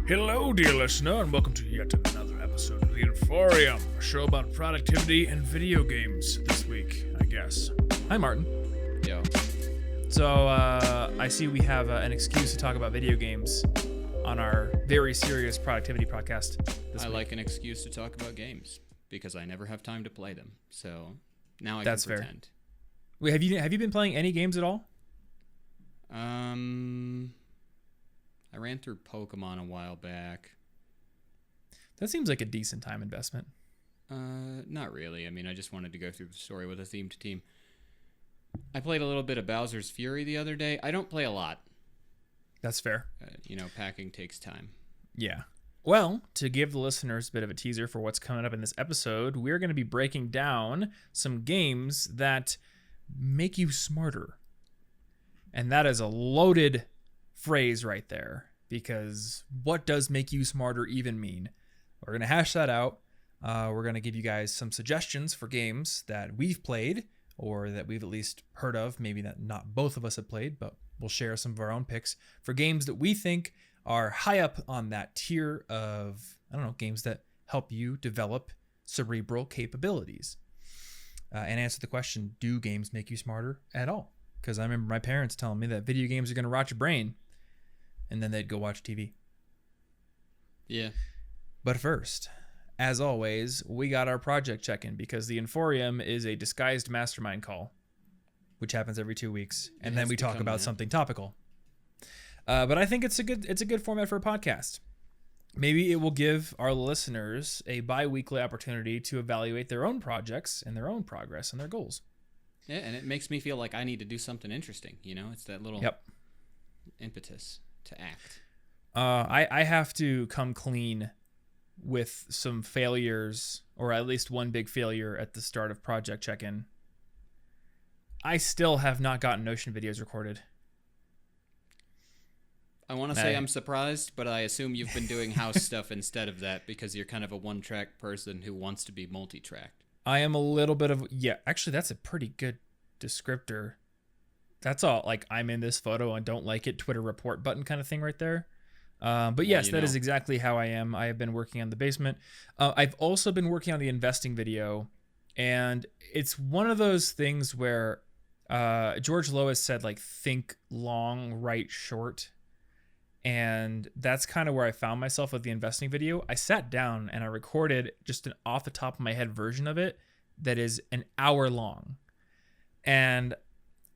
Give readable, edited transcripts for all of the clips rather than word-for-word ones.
Hello, dear listener, and welcome to yet another episode of The Inforium, a show about productivity and video games this week, I guess. Hi, Martin. Yo. So, I see we have an excuse to talk about video games on our very serious productivity podcast this week. Like an excuse to talk about games because I never have time to play them. So now I That's can fair. pretend. Wait, have you been playing any games at all? I ran through Pokemon a while back. That seems like a decent time investment. Not really. I mean, I just wanted to go through the story with a themed team. I played a little bit of Bowser's Fury the other day. I don't play a lot. That's fair. Packing takes time. Yeah. Well, to give the listeners a bit of a teaser for what's coming up in this episode, we're going to be breaking down some games that make you smarter. And that is a loaded phrase right there, because what does make you smarter even mean? We're going to hash that out. We're going to give you guys some suggestions for games that we've played or that we've at least heard of. Maybe that not both of us have played, but we'll share some of our own picks for games that we think are high up on that tier of, games that help you develop cerebral capabilities. And answer the question, do games make you smarter at all? Because I remember my parents telling me that video games are going to rot your brain, and then they'd go watch TV. Yeah. But first, as always, we got our project check-in, because the Inforium is a disguised mastermind call, which happens every 2 weeks, and then we talk about something topical. But I think it's a good format for a podcast. Maybe it will give our listeners a bi-weekly opportunity to evaluate their own projects and their own progress and their goals. Yeah, and it makes me feel like I need to do something interesting. It's that little impetus to act. I have to come clean with some failures, or at least one big failure at the start of Project Check-In. I still have not gotten Notion videos recorded. I want to say I'm surprised, but I assume you've been doing house stuff instead of that because you're kind of a one-track person who wants to be multi-tracked. I am a little bit of... Yeah, actually, that's a pretty good descriptor. That's all, like, I'm in this photo and don't like it, Twitter report button kind of thing right there. But yes, that is exactly how I am. I have been working on the basement. I've also been working on the investing video, and it's one of those things where George Lois said, like, think long, write short. And that's kind of where I found myself with the investing video. I sat down and I recorded just an off the top of my head version of it that is an hour long. And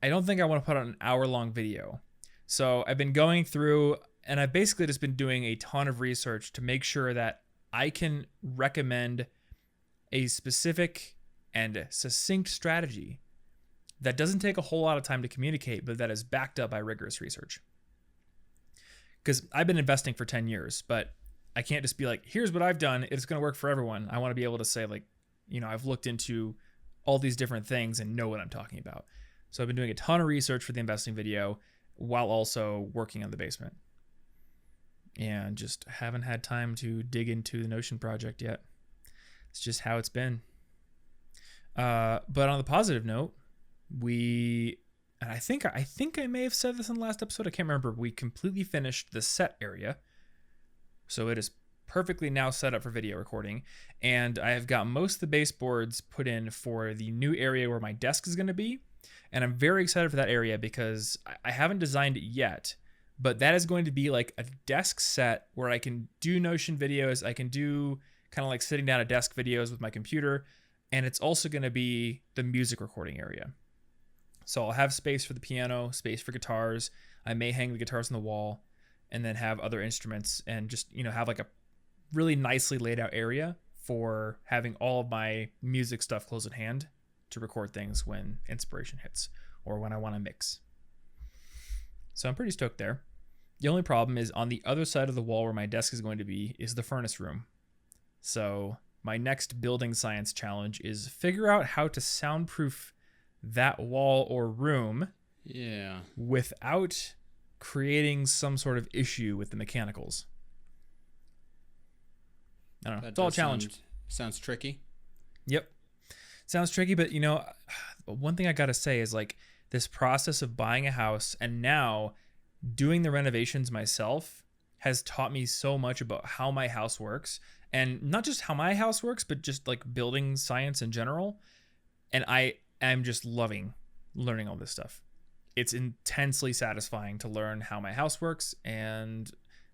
I don't think I want to put out an hour long video. So I've been going through, and I've basically just been doing a ton of research to make sure that I can recommend a specific and succinct strategy that doesn't take a whole lot of time to communicate, but that is backed up by rigorous research. Because I've been investing for 10 years, but I can't just be like, here's what I've done. It's going to work for everyone. I want to be able to say, like, I've looked into all these different things and know what I'm talking about. So I've been doing a ton of research for the investing video while also working on the basement. And just haven't had time to dig into the Notion project yet. It's just how it's been. But on the positive note, and I think I may have said this in the last episode. I can't remember. We completely finished the set area. So it is perfectly now set up for video recording. And I have got most of the baseboards put in for the new area where my desk is going to be. And I'm very excited for that area because I haven't designed it yet. But that is going to be like a desk set where I can do Notion videos. I can do kind of like sitting down at desk videos with my computer. And it's also going to be the music recording area. So I'll have space for the piano, space for guitars. I may hang the guitars on the wall and then have other instruments and just, have like a really nicely laid out area for having all of my music stuff close at hand to record things when inspiration hits or when I want to mix. So I'm pretty stoked there. The only problem is on the other side of the wall where my desk is going to be is the furnace room. So my next building science challenge is figure out how to soundproof that wall or room without creating some sort of issue with the mechanicals. I don't know. It's all a challenge. Sounds tricky. Yep. Sounds tricky, but one thing I got to say is like this process of buying a house and now doing the renovations myself has taught me so much about how my house works, and not just how my house works, but just like building science in general. And I am just loving learning all this stuff. It's intensely satisfying to learn how my house works and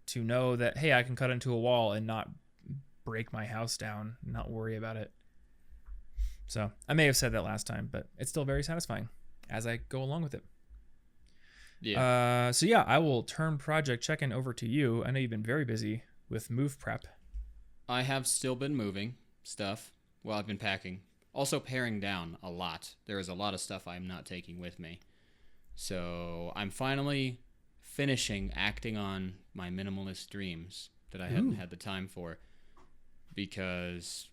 to know that, hey, I can cut into a wall and not break my house down, not worry about it. So I may have said that last time, but it's still very satisfying as I go along with it. Yeah. So yeah, I will turn project check-in over to you. I know you've been very busy with move prep. I have still been moving stuff while I've been packing. Also paring down a lot. There is a lot of stuff I'm not taking with me. So I'm finally finishing acting on my minimalist dreams that I hadn't had the time for, because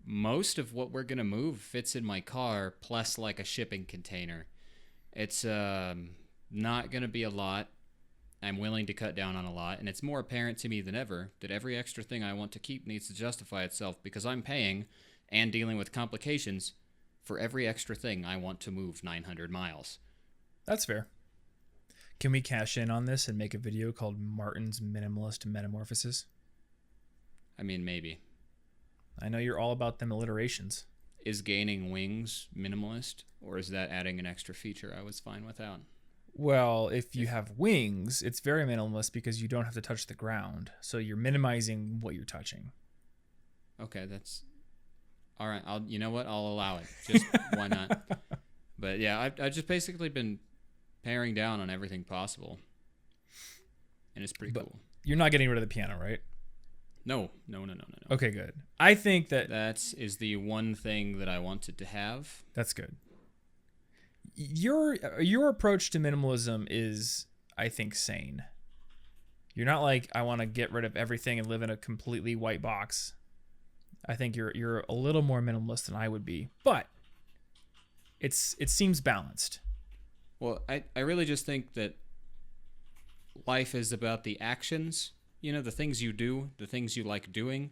most of what we're going to move fits in my car plus like a shipping container. It's not going to be a lot. I'm willing to cut down on a lot, and it's more apparent to me than ever that every extra thing I want to keep needs to justify itself, because I'm paying and dealing with complications for every extra thing I want to move 900 miles. That's fair. Can we cash in on this and make a video called Martin's Minimalist Metamorphosis? I mean, maybe. I know you're all about them alliterations. Is gaining wings minimalist, or is that adding an extra feature I was fine without? Well, if you have wings, it's very minimalist because you don't have to touch the ground. So you're minimizing what you're touching. Okay, that's all right. You know what? I'll allow it. Just why not? But yeah, I've just basically been paring down on everything possible, and it's pretty cool. You're not getting rid of the piano, right? No. Okay, good. I think that is the one thing that I wanted to have. That's good. Your approach to minimalism is, I think, sane. You're not like, I want to get rid of everything and live in a completely white box. I think you're a little more minimalist than I would be, but it seems balanced. Well, I really just think that life is about the actions, the things you do, the things you like doing,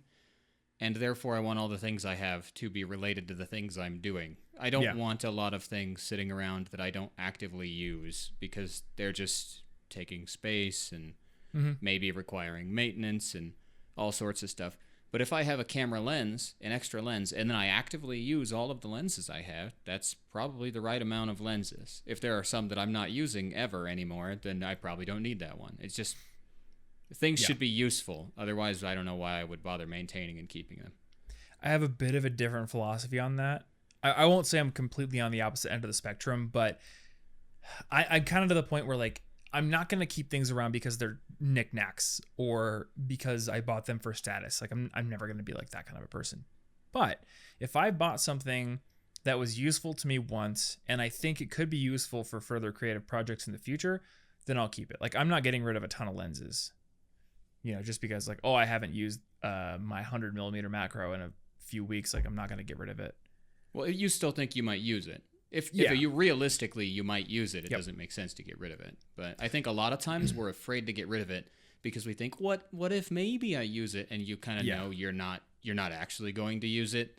and therefore I want all the things I have to be related to the things I'm doing. I don't want a lot of things sitting around that I don't actively use, because they're just taking space and maybe requiring maintenance and all sorts of stuff. But if I have a camera lens, an extra lens, and then I actively use all of the lenses I have, that's probably the right amount of lenses. If there are some that I'm not using ever anymore, then I probably don't need that one. It's just, things should be useful. Otherwise, I don't know why I would bother maintaining and keeping them. I have a bit of a different philosophy on that. I won't say I'm completely on the opposite end of the spectrum, but I'm kind of to the point where, like, I'm not going to keep things around because they're knickknacks or because I bought them for status. Like, I'm never going to be like that kind of a person. But if I bought something that was useful to me once, and I think it could be useful for further creative projects in the future, then I'll keep it. Like, I'm not getting rid of a ton of lenses, just because, like, I haven't used my 100mm macro in a few weeks. Like, I'm not going to get rid of it. Well, you still think you might use it. If you realistically, you might use it. It doesn't make sense to get rid of it. But I think a lot of times we're afraid to get rid of it because we think, what if maybe I use it? And you kind of know you're not actually going to use it.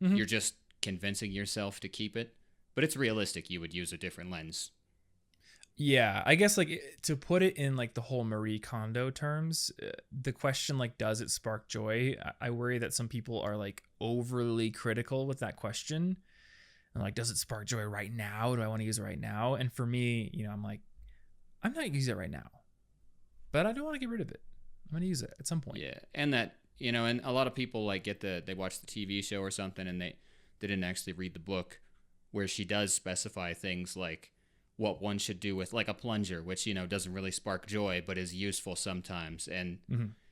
Mm-hmm. You're just convincing yourself to keep it. But it's realistic. You would use a different lens. Yeah, I guess, like, to put it in, like, the whole Marie Kondo terms, the question, like, does it spark joy? I worry that some people are, like, overly critical with that question. And, like, does it spark joy right now? Do I want to use it right now? And for me, I'm like, I'm not using it right now, but I don't want to get rid of it. I'm going to use it at some point. Yeah, and that, and a lot of people, like, they watch the TV show or something, and they didn't actually read the book, where she does specify things like what one should do with, like, a plunger, which, doesn't really spark joy, but is useful sometimes. And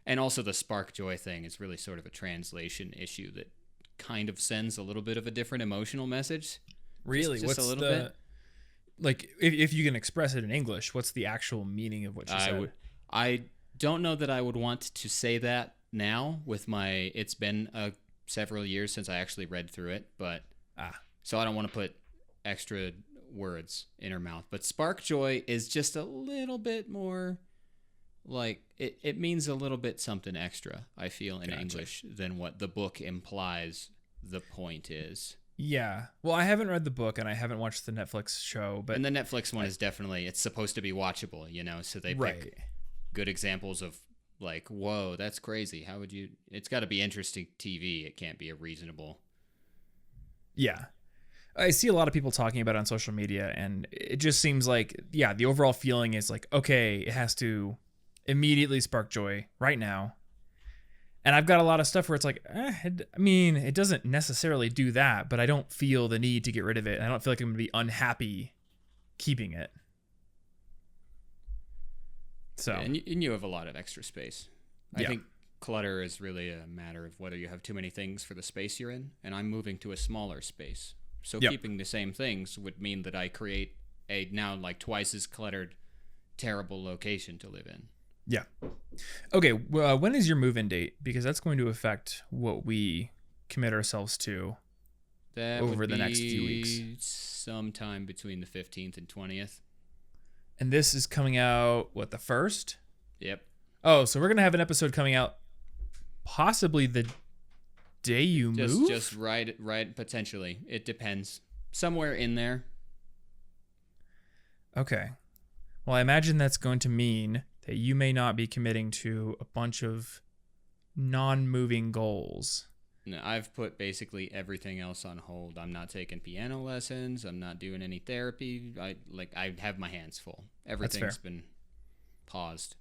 and also the spark joy thing is really sort of a translation issue that kind of sends a little bit of a different emotional message. Really? Just what's a little bit. Like, if you can express it in English, what's the actual meaning of what you said? I don't know that I would want to say that now with it's been several years since I actually read through it, but so I don't want to put extra words in her mouth. But spark joy is just a little bit more, like, it means a little bit something extra, I feel, in English than what the book implies the point is. Yeah. Well, I haven't read the book and I haven't watched the Netflix show, but... And the Netflix one is definitely, it's supposed to be watchable, so they pick good examples of like, whoa, that's crazy. How would you? It's got to be interesting TV. It can't be a reasonable. Yeah. I see a lot of people talking about it on social media, and it just seems like, yeah, the overall feeling is like, okay, it has to immediately spark joy right now. And I've got a lot of stuff where it's like, it doesn't necessarily do that, but I don't feel the need to get rid of it. I don't feel like I'm going to be unhappy keeping it. So, yeah, and you have a lot of extra space. I think clutter is really a matter of whether you have too many things for the space you're in, and I'm moving to a smaller space. So keeping the same things would mean that I create a now like twice as cluttered, terrible location to live in. Yeah. Okay, when is your move-in date? Because that's going to affect what we commit ourselves to over the next few weeks. Sometime between the 15th and 20th. And this is coming out, what, the 1st? Yep. Oh, so we're going to have an episode coming out possibly the day you move? Just right, potentially. It depends. Somewhere in there. Okay. Well, I imagine that's going to mean that you may not be committing to a bunch of non-moving goals. No, I've put basically everything else on hold. I'm not taking piano lessons. I'm not doing any therapy. I have my hands full. Everything's been paused.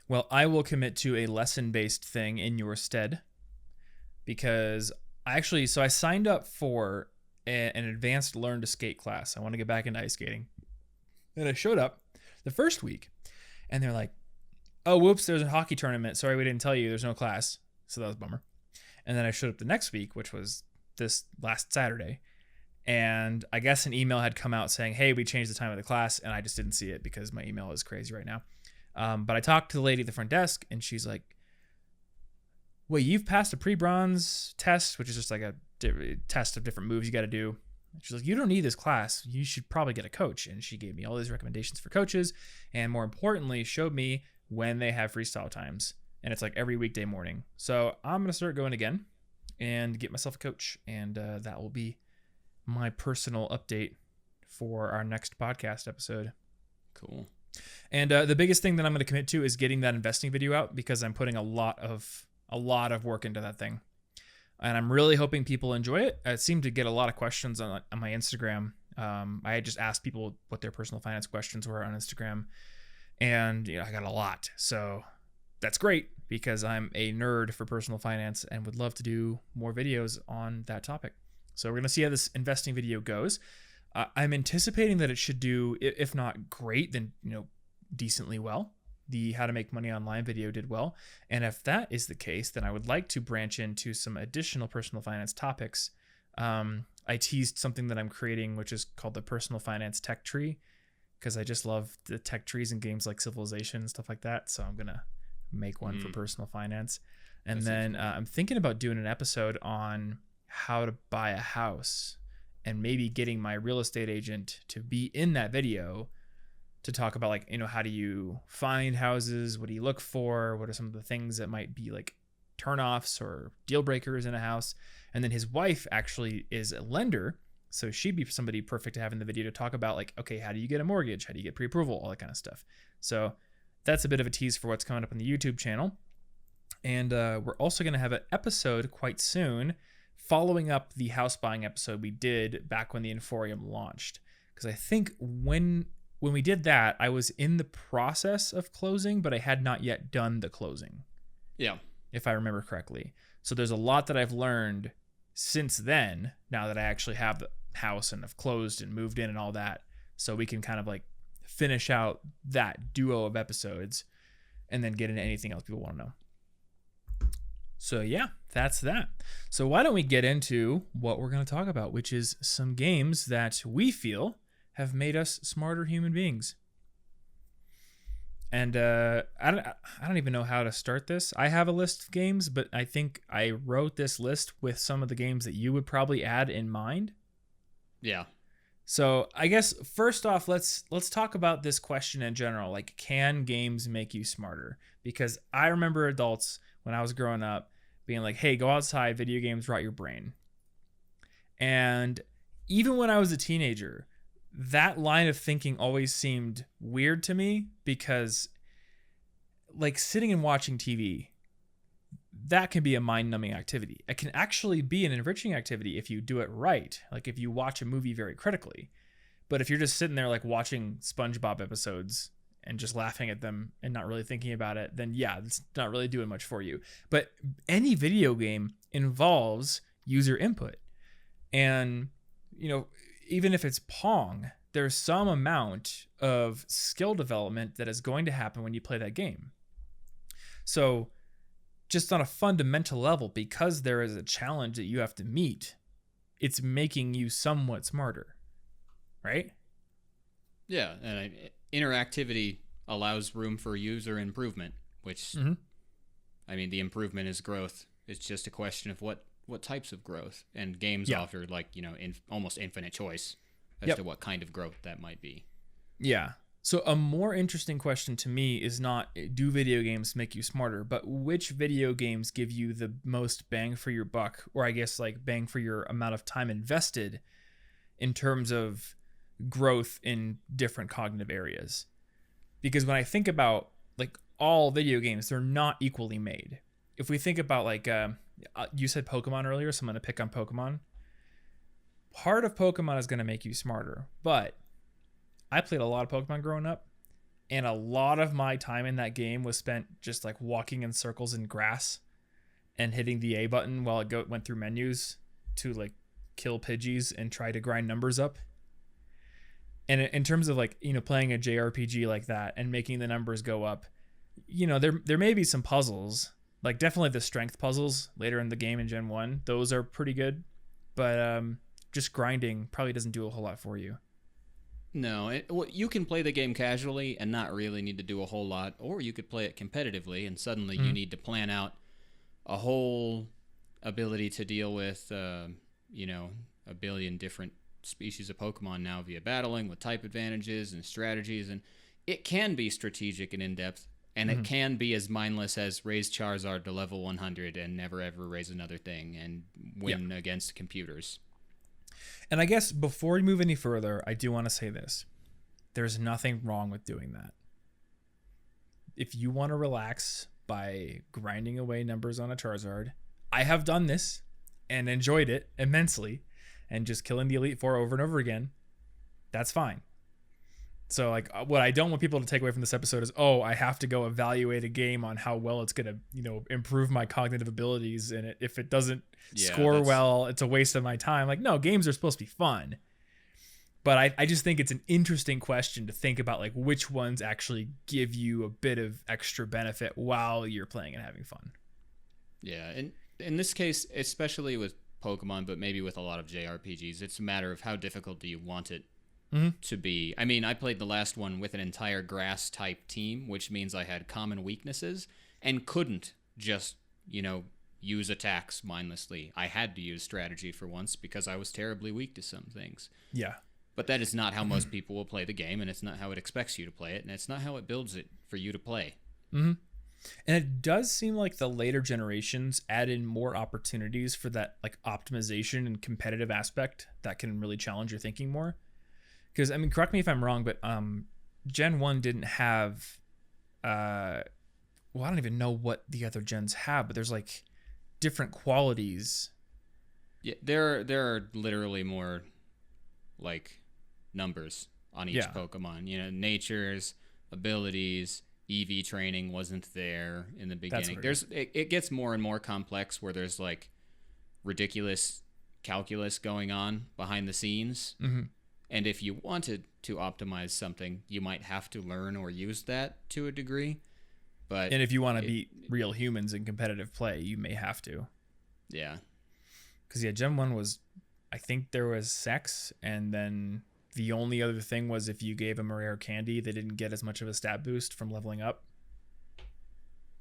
Well, I will commit to a lesson-based thing in your stead, because I signed up for an advanced learn to skate class. I want to get back into ice skating. And I showed up the first week, and they're like, oh, whoops, there's a hockey tournament. Sorry, we didn't tell you. There's no class. So that was a bummer. And then I showed up the next week, which was this last Saturday. And I guess an email had come out saying, hey, we changed the time of the class. And I just didn't see it because my email is crazy right now. But I talked to the lady at the front desk, and she's like, wait, you've passed a pre-bronze test, which is just like a test of different moves you got to do. She's like, you don't need this class. You should probably get a coach. And she gave me all these recommendations for coaches, and more importantly, showed me when they have freestyle times. And it's like every weekday morning. So I'm going to start going again and get myself a coach. And that will be my personal update for our next podcast episode. Cool. And the biggest thing that I'm going to commit to is getting that investing video out, because I'm putting a lot of work into that thing. And I'm really hoping people enjoy it. I seem to get a lot of questions on my Instagram. I had just asked people what their personal finance questions were on Instagram, and I got a lot. So that's great, because I'm a nerd for personal finance and would love to do more videos on that topic. So we're going to see how this investing video goes. I'm anticipating that it should do, if not great, then decently well. The How to Make Money Online video did well. And if that is the case, then I would like to branch into some additional personal finance topics. I teased something that I'm creating, which is called the Personal Finance Tech Tree, because I just love the tech trees in games like Civilization and stuff like that. So I'm going to make one for personal finance. And then I'm thinking about doing an episode on how to buy a house, and maybe getting my real estate agent to be in that video to talk about, like, how do you find houses? What do you look for? What are some of the things that might be like turnoffs or deal breakers in a house? And then his wife actually is a lender, so she'd be somebody perfect to have in the video to talk about, like, okay, how do you get a mortgage? How do you get pre-approval? All that kind of stuff. So that's a bit of a tease for what's coming up on the YouTube channel. And we're also going to have an episode quite soon following up the house buying episode we did back when the Inforium launched. Because I think when we did that, I was in the process of closing, but I had not yet done the closing. Yeah. If I remember correctly. So there's a lot that I've learned since then, now that I actually have the house and have closed and moved in and all that. So we can kind of like finish out that duo of episodes and then get into anything else people want to know. So yeah, that's that. So why don't we get into what we're going to talk about, which is some games that we feel have made us smarter human beings. And I don't even know how to start this. I have a list of games, but I think I wrote this list with some of the games that you would probably add in mind. Yeah. So I guess first off, let's talk about this question in general. Like, can games make you smarter? Because I remember adults when I was growing up being like, hey, go outside, video games rot your brain. And even when I was a teenager, that line of thinking always seemed weird to me, because like sitting and watching TV, that can be a mind-numbing activity. It can actually be an enriching activity if you do it right. Like if you watch a movie very critically. But if you're just sitting there like watching SpongeBob episodes and just laughing at them and not really thinking about it, then yeah, it's not really doing much for you. But any video game involves user input. And, you know, even if it's Pong, there's some amount of skill development that is going to happen when you play that game. So just on a fundamental level, because there is a challenge that you have to meet, it's making you somewhat smarter, right? Yeah, and interactivity allows room for user improvement, which, I mean, the improvement is growth. It's just a question of what types of growth. And games offer, like, you know, almost infinite choice as to what kind of growth that might be. Yeah. So a more interesting question to me is not, do video games make you smarter, but which video games give you the most bang for your buck, or I guess like bang for your amount of time invested in terms of growth in different cognitive areas? Because when I think about like all video games, they're not equally made. If we think about like, you said Pokemon earlier, so I'm going to pick on Pokemon. Part of Pokemon is going to make you smarter, but I played a lot of Pokemon growing up, and a lot of my time in that game was spent just like walking in circles in grass and hitting the A button while it went through menus to like kill Pidgeys and try to grind numbers up. And in terms of like, you know, playing a JRPG like that and making the numbers go up, you know, there may be some puzzles, like definitely the strength puzzles later in the game in Gen 1. Those are pretty good, but just grinding probably doesn't do a whole lot for you. No, you can play the game casually and not really need to do a whole lot, or you could play it competitively and suddenly you need to plan out a whole ability to deal with, you know, a billion different species of Pokemon now via battling with type advantages and strategies, and it can be strategic and in-depth, and it can be as mindless as raise Charizard to level 100 and never ever raise another thing and win against computers. And I guess before we move any further, I do want to say this. There's nothing wrong with doing that. If you want to relax by grinding away numbers on a Charizard, I have done this and enjoyed it immensely, and just killing the Elite Four over and over again, that's fine. So like what I don't want people to take away from this episode is, oh, I have to go evaluate a game on how well it's going to, you know, improve my cognitive abilities. And if it doesn't score well, it's a waste of my time. Like, no, games are supposed to be fun. But I just think it's an interesting question to think about, like which ones actually give you a bit of extra benefit while you're playing and having fun. Yeah. And in this case, especially with Pokemon, but maybe with a lot of JRPGs, it's a matter of how difficult do you want it to be. I mean, I played the last one with an entire grass type team, which means I had common weaknesses and couldn't just, you know, use attacks mindlessly. I had to use strategy for once because I was terribly weak to some things. Yeah. But that is not how most people will play the game, and it's not how it expects you to play it, and it's not how it builds it for you to play. And it does seem like the later generations add in more opportunities for that like optimization and competitive aspect that can really challenge your thinking more. Because, I mean, correct me if I'm wrong, but Gen 1 didn't have, well, I don't even know what the other gens have, but there's like different qualities. Yeah, there are literally more like numbers on each Pokemon. You know, natures, abilities, EV training wasn't there in the beginning. It gets more and more complex where there's like ridiculous calculus going on behind the scenes. And if you wanted to optimize something, you might have to learn or use that to a degree. And if you want to beat real humans in competitive play, you may have to. Yeah. Because, Gen 1 was, I think there was sex, and then the only other thing was if you gave them a rare candy, they didn't get as much of a stat boost from leveling up.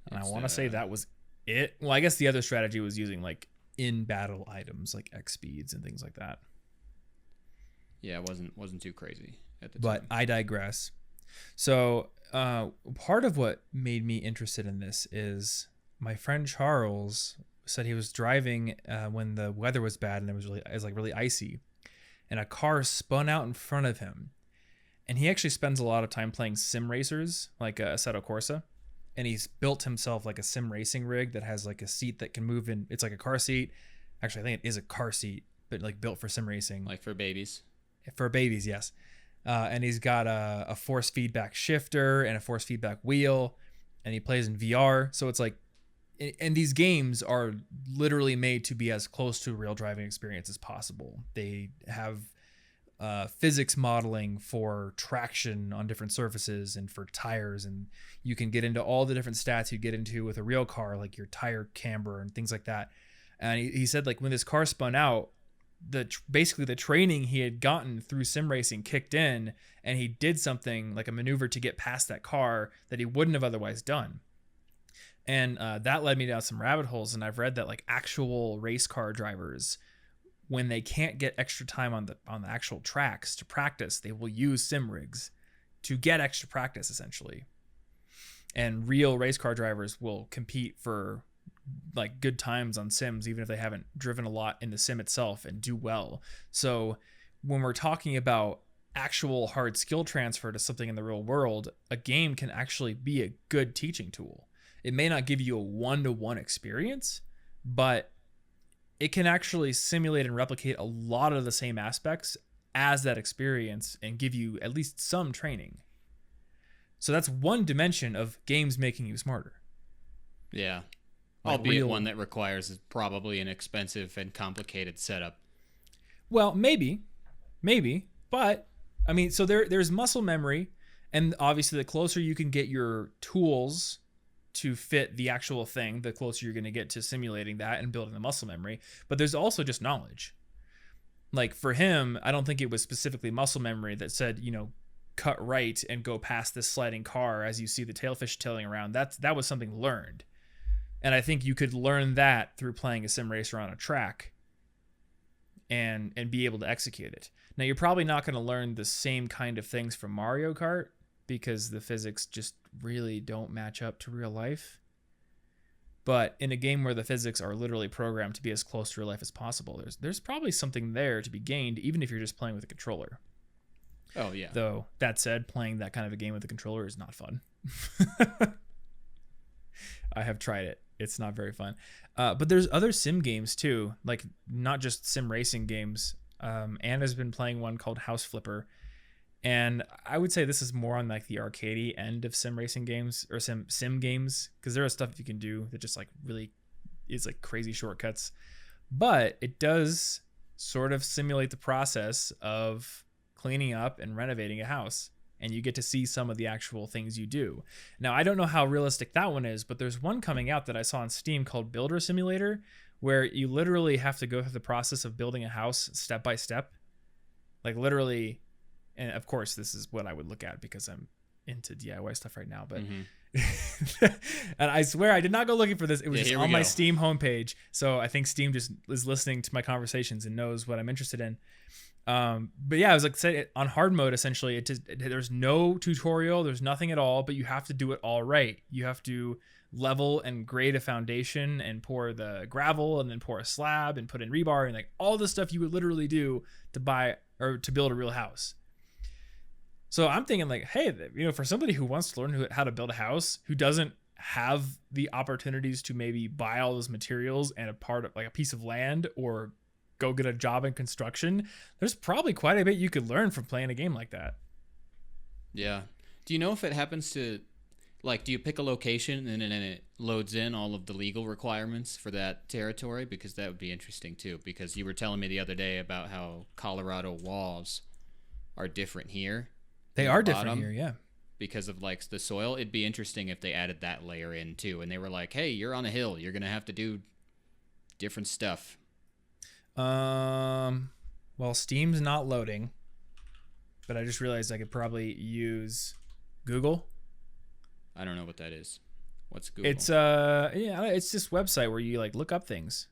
And I want to say that was it. Well, I guess the other strategy was using, like, in-battle items, like X speeds and things like that. Yeah, it wasn't too crazy at the time. But I digress. So part of what made me interested in this is my friend Charles said he was driving when the weather was bad and it was really icy, and a car spun out in front of him. And he actually spends a lot of time playing sim racers like Assetto Corsa, and he's built himself like a sim racing rig that has like a seat that can move in. It's like a car seat. Actually, I think it is a car seat, but like built for sim racing. Like for babies. For babies, yes. And he's got a force feedback shifter and a force feedback wheel, and he plays in VR. So it's like, and these games are literally made to be as close to a real driving experience as possible. They have physics modeling for traction on different surfaces and for tires, and you can get into all the different stats you get into with a real car, like your tire camber and things like that. And he said like when this car spun out, basically the training he had gotten through sim racing kicked in, and he did something like a maneuver to get past that car that he wouldn't have otherwise done. And that led me down some rabbit holes. And I've read that like actual race car drivers, when they can't get extra time on the actual tracks to practice, they will use sim rigs to get extra practice essentially. And real race car drivers will compete for like good times on sims, even if they haven't driven a lot in the sim itself, and do well. So when we're talking about actual hard skill transfer to something in the real world, a game can actually be a good teaching tool. It may not give you a one-to-one experience, but it can actually simulate and replicate a lot of the same aspects as that experience and give you at least some training. So that's one dimension of games making you smarter. Yeah. Like albeit one that requires probably an expensive and complicated setup. Well, maybe, but I mean, so there's muscle memory, and obviously the closer you can get your tools to fit the actual thing, the closer you're going to get to simulating that and building the muscle memory. But there's also just knowledge. Like for him, I don't think it was specifically muscle memory that said, you know, cut right and go past this sliding car as you see the tailfish tailing around. That was something learned. And I think you could learn that through playing a sim racer on a track and be able to execute it. Now, you're probably not going to learn the same kind of things from Mario Kart because the physics just really don't match up to real life. But in a game where the physics are literally programmed to be as close to real life as possible, there's probably something there to be gained, even if you're just playing with a controller. Oh, yeah. Though, that said, playing that kind of a game with a controller is not fun. I have tried it. It's not very fun. But there's other sim games too, like not just sim racing games. Anna's been playing one called House Flipper. And I would say this is more on like the arcadey end of sim racing games or sim games, because there is stuff you can do that just like really is like crazy shortcuts. But it does sort of simulate the process of cleaning up and renovating a house. And you get to see some of the actual things you do. Now, I don't know how realistic that one is, but there's one coming out that I saw on Steam called Builder Simulator, where you literally have to go through the process of building a house step by step. Like literally, and of course, this is what I would look at because I'm into DIY stuff right now. But and I swear I did not go looking for this. It was just on my Steam homepage. So I think Steam just is listening to my conversations and knows what I'm interested in. But yeah, I was like, say on hard mode, essentially, there's no tutorial, there's nothing at all, but you have to do it all right. You have to level and grade a foundation and pour the gravel and then pour a slab and put in rebar and like all the stuff you would literally do to buy or to build a real house. So I'm thinking like, hey, you know, for somebody who wants to learn how to build a house, who doesn't have the opportunities to maybe buy all those materials and a part of like a piece of land or go get a job in construction, there's probably quite a bit you could learn from playing a game like that. Yeah. Do you know if it happens to, like, do you pick a location and then it loads in all of the legal requirements for that territory? Because that would be interesting too, because you were telling me the other day about how Colorado laws are different here. They are different here, yeah. Because of like the soil. It'd be interesting if they added that layer in too, and they were like, hey, you're on a hill, you're going to have to do different stuff. Well, Steam's not loading, but I just realized I could probably use Google. I don't know what that is. What's Google? It's it's this website where you like look up things.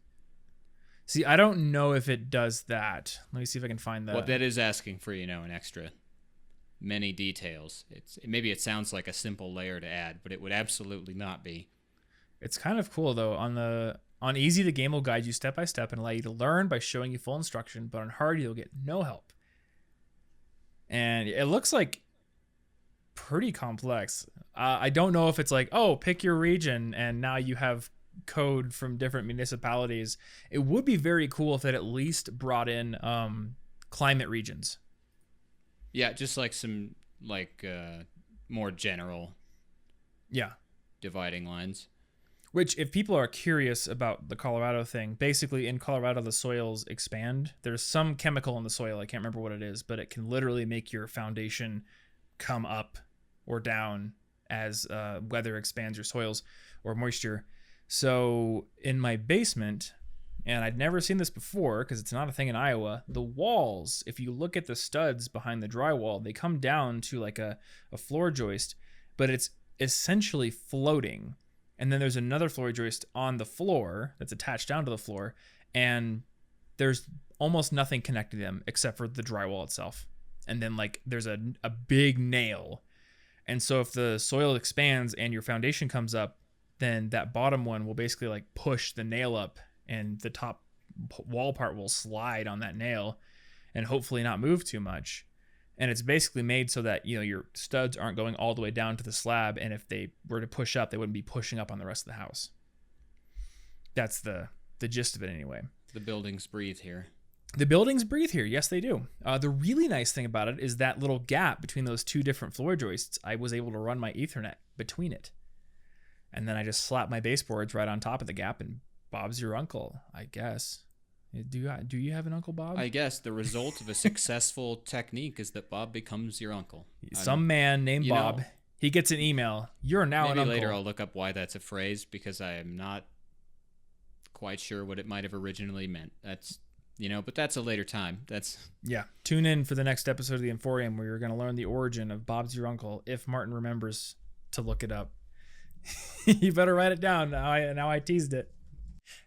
See, I don't know if it does that. Let me see if I can find that. Well, that is asking for, you know, an extra many details. Maybe it sounds like a simple layer to add, but it would absolutely not be. It's kind of cool though. On easy, the game will guide you step by step and allow you to learn by showing you full instruction, but on hard, you'll get no help. And it looks like pretty complex. I don't know if it's like, oh, pick your region and now you have code from different municipalities. It would be very cool if it at least brought in climate regions. Yeah, just like some more general dividing lines. Which, if people are curious about the Colorado thing, basically in Colorado the soils expand. There's some chemical in the soil, I can't remember what it is, but it can literally make your foundation come up or down as weather expands your soils or moisture. So in my basement, and I'd never seen this before because it's not a thing in Iowa, the walls, if you look at the studs behind the drywall, they come down to like a floor joist, but it's essentially floating. And then there's another floor joist on the floor that's attached down to the floor, and there's almost nothing connected to them except for the drywall itself. And then like there's a big nail. And so if the soil expands and your foundation comes up, then that bottom one will basically like push the nail up, and the top wall part will slide on that nail and hopefully not move too much. And it's basically made so that, your studs aren't going all the way down to the slab, and if they were to push up, they wouldn't be pushing up on the rest of the house. That's the gist of it anyway. The buildings breathe here. The buildings breathe here. Yes, they do. The really nice thing about it is that little gap between those two different floor joists, I was able to run my Ethernet between it. And then I just slap my baseboards right on top of the gap, and Bob's your uncle, I guess. Do you have an Uncle Bob? I guess the result of a successful technique is that Bob becomes your uncle. Some man named Bob. He gets an email. You're now an uncle. Maybe later I'll look up why that's a phrase, because I am not quite sure what it might have originally meant. That's, but that's a later time. Tune in for the next episode of the Emporium where you're going to learn the origin of Bob's your uncle, if Martin remembers to look it up. You better write it down. Now I teased it.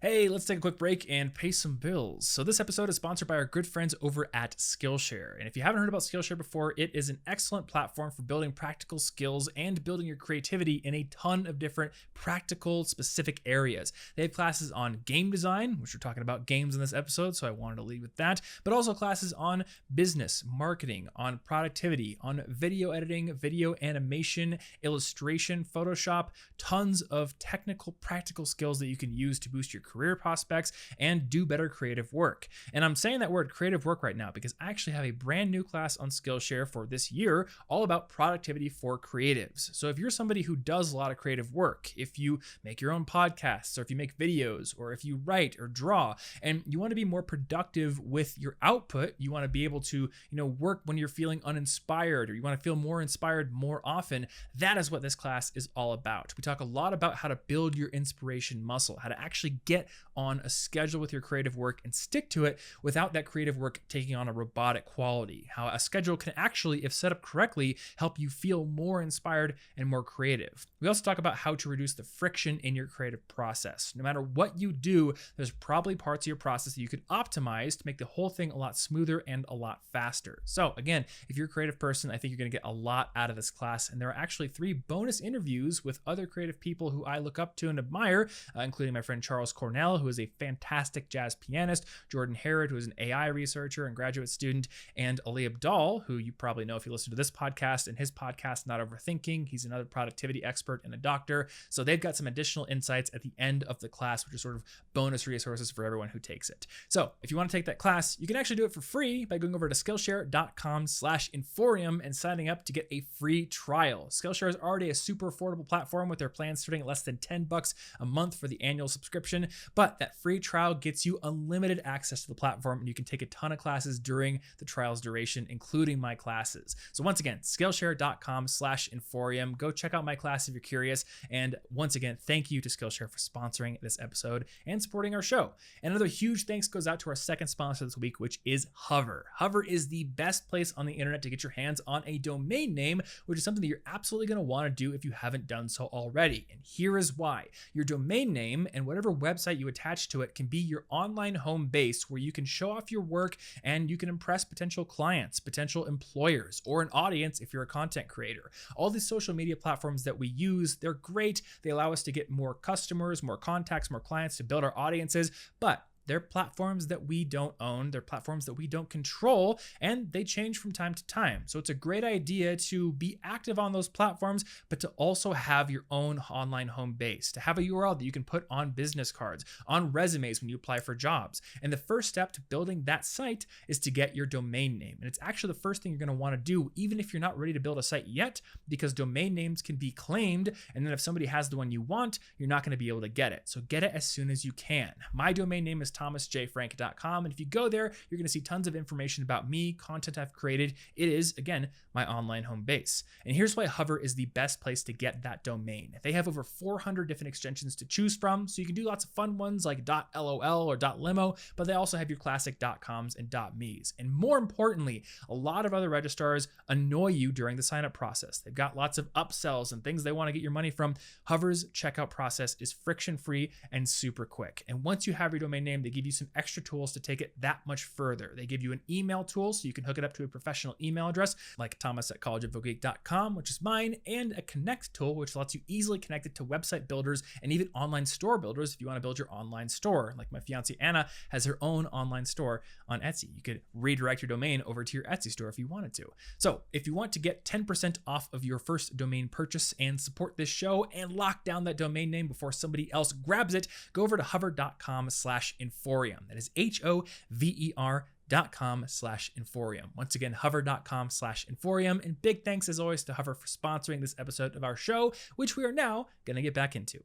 Hey, let's take a quick break and pay some bills. So this episode is sponsored by our good friends over at Skillshare. And if you haven't heard about Skillshare before, it is an excellent platform for building practical skills and building your creativity in a ton of different practical, specific areas. They have classes on game design, which we're talking about games in this episode, so I wanted to lead with that, but also classes on business, marketing, on productivity, on video editing, video animation, illustration, Photoshop, tons of technical, practical skills that you can use to boost your career prospects and do better creative work. And I'm saying that word creative work right now because I actually have a brand new class on Skillshare for this year all about productivity for creatives. So if you're somebody who does a lot of creative work, if you make your own podcasts, or if you make videos, or if you write or draw, and you want to be more productive with your output, you want to be able to, work when you're feeling uninspired, or you want to feel more inspired more often, that is what this class is all about. We talk a lot about how to build your inspiration muscle, how to actually get on a schedule with your creative work and stick to it without that creative work taking on a robotic quality. How a schedule can actually, if set up correctly, help you feel more inspired and more creative. We also talk about how to reduce the friction in your creative process. No matter what you do, there's probably parts of your process that you could optimize to make the whole thing a lot smoother and a lot faster. So again, if you're a creative person, I think you're going to get a lot out of this class. And there are actually 3 bonus interviews with other creative people who I look up to and admire, including my friend Charles Cornell, who is a fantastic jazz pianist, Jordan Herod, who is an AI researcher and graduate student, and Ali Abdal, who you probably know if you listen to this podcast and his podcast, Not Overthinking. He's another productivity expert and a doctor. So they've got some additional insights at the end of the class, which are sort of bonus resources for everyone who takes it. So if you want to take that class, you can actually do it for free by going over to Skillshare.com/Inforium and signing up to get a free trial. Skillshare is already a super affordable platform with their plans starting at less than $10 a month for the annual subscription, but that free trial gets you unlimited access to the platform, and you can take a ton of classes during the trial's duration, including my classes. So once again, Skillshare.com/Inforium. Go check out my class if you're curious. And once again, thank you to Skillshare for sponsoring this episode and supporting our show. And another huge thanks goes out to our second sponsor this week, which is Hover. Hover is the best place on the internet to get your hands on a domain name, which is something that you're absolutely going to want to do if you haven't done so already. And here is why. Your domain name and whatever website you attach to it can be your online home base where you can show off your work and you can impress potential clients, potential employers, or an audience if you're a content creator. All these social media platforms that we use, they're great. They allow us to get more customers, more contacts, more clients to build our audiences, but they're platforms that we don't own. They're platforms that we don't control, and they change from time to time. So it's a great idea to be active on those platforms, but to also have your own online home base, to have a URL that you can put on business cards, on resumes when you apply for jobs. And the first step to building that site is to get your domain name. And it's actually the first thing you're going to want to do, even if you're not ready to build a site yet, because domain names can be claimed. And then if somebody has the one you want, you're not going to be able to get it. So get it as soon as you can. My domain name is thomasjfrank.com. And if you go there, you're going to see tons of information about me, content I've created. It is, again, my online home base. And here's why Hover is the best place to get that domain. They have over 400 different extensions to choose from, so you can do lots of fun ones like .lol or .limo, but they also have your classic .coms and .mes. And more importantly, a lot of other registrars annoy you during the sign-up process. They've got lots of upsells and things they want to get your money from. Hover's checkout process is friction-free and super quick. And once you have your domain name, they give you some extra tools to take it that much further. They give you an email tool so you can hook it up to a professional email address like thomas@collegeofvogeek.com, which is mine, and a connect tool, which lets you easily connect it to website builders and even online store builders if you want to build your online store. Like my fiancée Anna has her own online store on Etsy. You could redirect your domain over to your Etsy store if you wanted to. So if you want to get 10% off of your first domain purchase and support this show and lock down that domain name before somebody else grabs it, go over to hover.com/Inforium. That is HOVER.com/Inforium. Once again, hover.com/Inforium. And big thanks as always to Hover for sponsoring this episode of our show, which we are now going to get back into.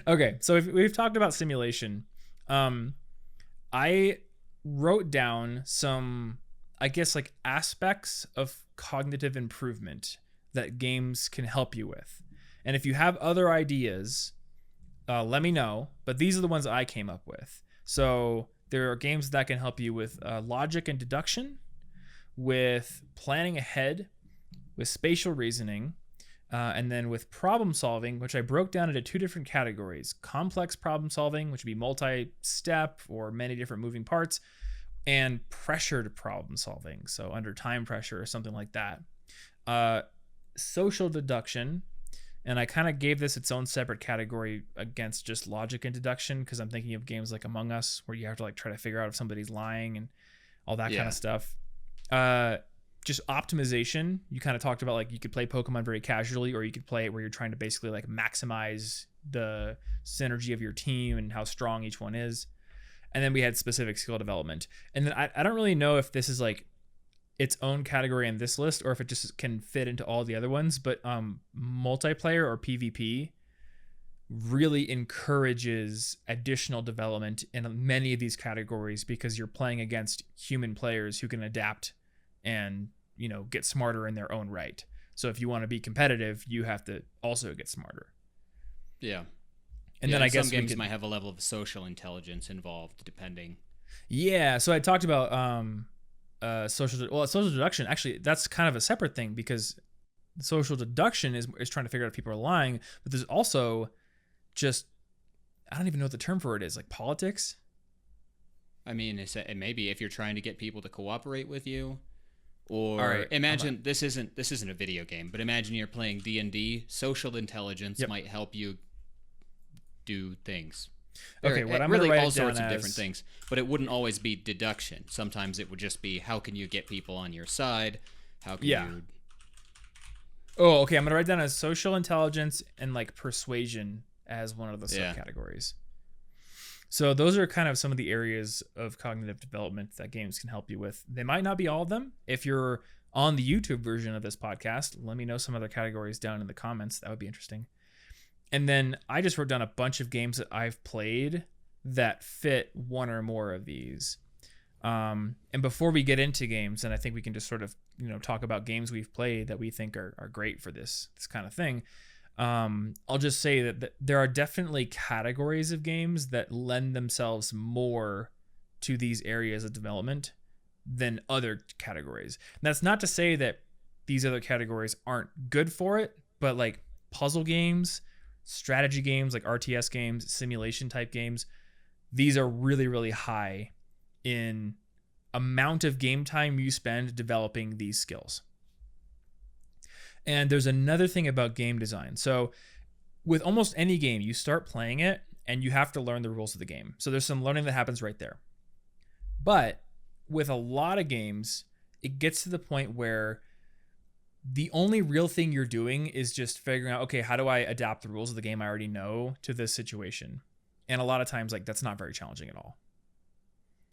Okay, so if we've talked about simulation. I wrote down some, I guess, like aspects of cognitive improvement that games can help you with. And if you have other ideas, let me know. But these are the ones I came up with. So there are games that can help you with logic and deduction, with planning ahead, with spatial reasoning, and then with problem solving, which I broke down into two different categories: complex problem solving, which would be multi-step or many different moving parts, and pressured problem solving, so under time pressure or something like that. Social deduction, and I kind of gave this its own separate category against just logic and deduction, because I'm thinking of games like Among Us, where you have to like try to figure out if somebody's lying and all that kind of stuff. Just optimization. You kind of talked about like you could play Pokemon very casually, or you could play it where you're trying to basically like maximize the synergy of your team and how strong each one is. And then we had specific skill development. And then I don't really know if this is like its own category in this list or if it just can fit into all the other ones, but multiplayer or PvP really encourages additional development in many of these categories, because you're playing against human players who can adapt and, you know, get smarter in their own right. So if you want to be competitive, you have to also get smarter. Yeah. And then I guess some games might have a level of social intelligence involved, depending. Yeah. So I talked about social deduction. Actually, that's kind of a separate thing, because social deduction is trying to figure out if people are lying. But there's also just, I don't even know what the term for it is, like politics. I mean, it maybe if you're trying to get people to cooperate with you. Or right, imagine this isn't a video game, but imagine you're playing D&D. Social intelligence might help you do things. Okay, what I'm really gonna write all it down sorts of as different things, but it wouldn't always be deduction. Sometimes it would just be, how can you get people on your side? How can you? Oh, okay. I'm gonna write down as social intelligence and like persuasion as one of the subcategories. So those are kind of some of the areas of cognitive development that games can help you with. They might not be all of them. If you're on the YouTube version of this podcast, let me know some other categories down in the comments. That would be interesting. And then I just wrote down a bunch of games that I've played that fit one or more of these. And before we get into games, and I think we can just sort of, you know, talk about games we've played that we think are great for this kind of thing. I'll just say that there are definitely categories of games that lend themselves more to these areas of development than other categories. And that's not to say that these other categories aren't good for it, but like puzzle games, strategy games, like RTS games, simulation type games, these are really, really high in amount of game time you spend developing these skills. And there's another thing about game design. So with almost any game, you start playing it and you have to learn the rules of the game. So there's some learning that happens right there. But with a lot of games, it gets to the point where the only real thing you're doing is just figuring out, okay, how do I adapt the rules of the game I already know to this situation? And a lot of times, like, that's not very challenging at all.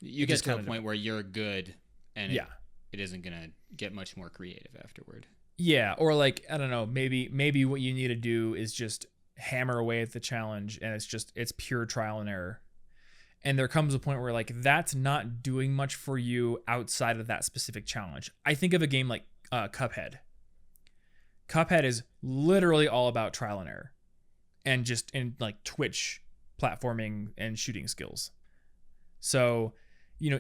You get to a point where you're good, and it isn't going to get much more creative afterward. Yeah, or like, I don't know, maybe what you need to do is just hammer away at the challenge, and it's pure trial and error. And there comes a point where, like, that's not doing much for you outside of that specific challenge. I think of a game like Cuphead. Cuphead is literally all about trial and error, and just in like Twitch platforming and shooting skills. So,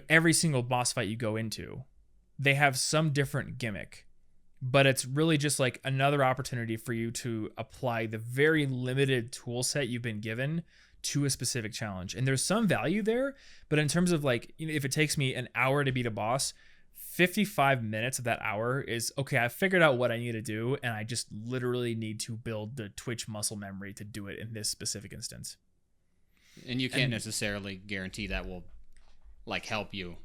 every single boss fight you go into, they have some different gimmick, but it's really just like another opportunity for you to apply the very limited tool set you've been given to a specific challenge. And there's some value there, but in terms of like, if it takes me an hour to beat a boss, 55 minutes of that hour is, okay, I figured out what I need to do, and I just literally need to build the Twitch muscle memory to do it in this specific instance. And you can't necessarily guarantee that will like help you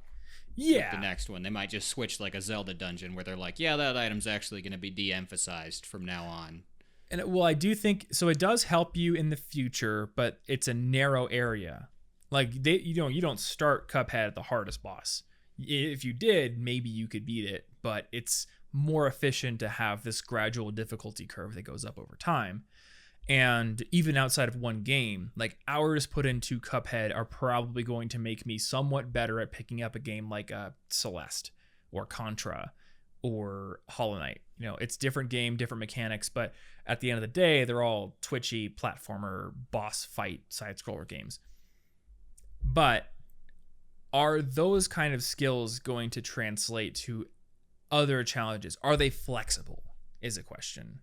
with the next one. They might just switch like a Zelda dungeon where they're like, yeah, that item's actually going to be de-emphasized from now on. And well, I do think so. It does help you in the future, but it's a narrow area. Like you don't start Cuphead at the hardest boss. If you did, maybe you could beat it, but it's more efficient to have this gradual difficulty curve that goes up over time. And even outside of one game, like hours put into Cuphead are probably going to make me somewhat better at picking up a game like Celeste or Contra or Hollow Knight. It's different game, different mechanics, but at the end of the day, they're all twitchy platformer, boss fight, side-scroller games. But are those kind of skills going to translate to other challenges? Are they flexible is a question.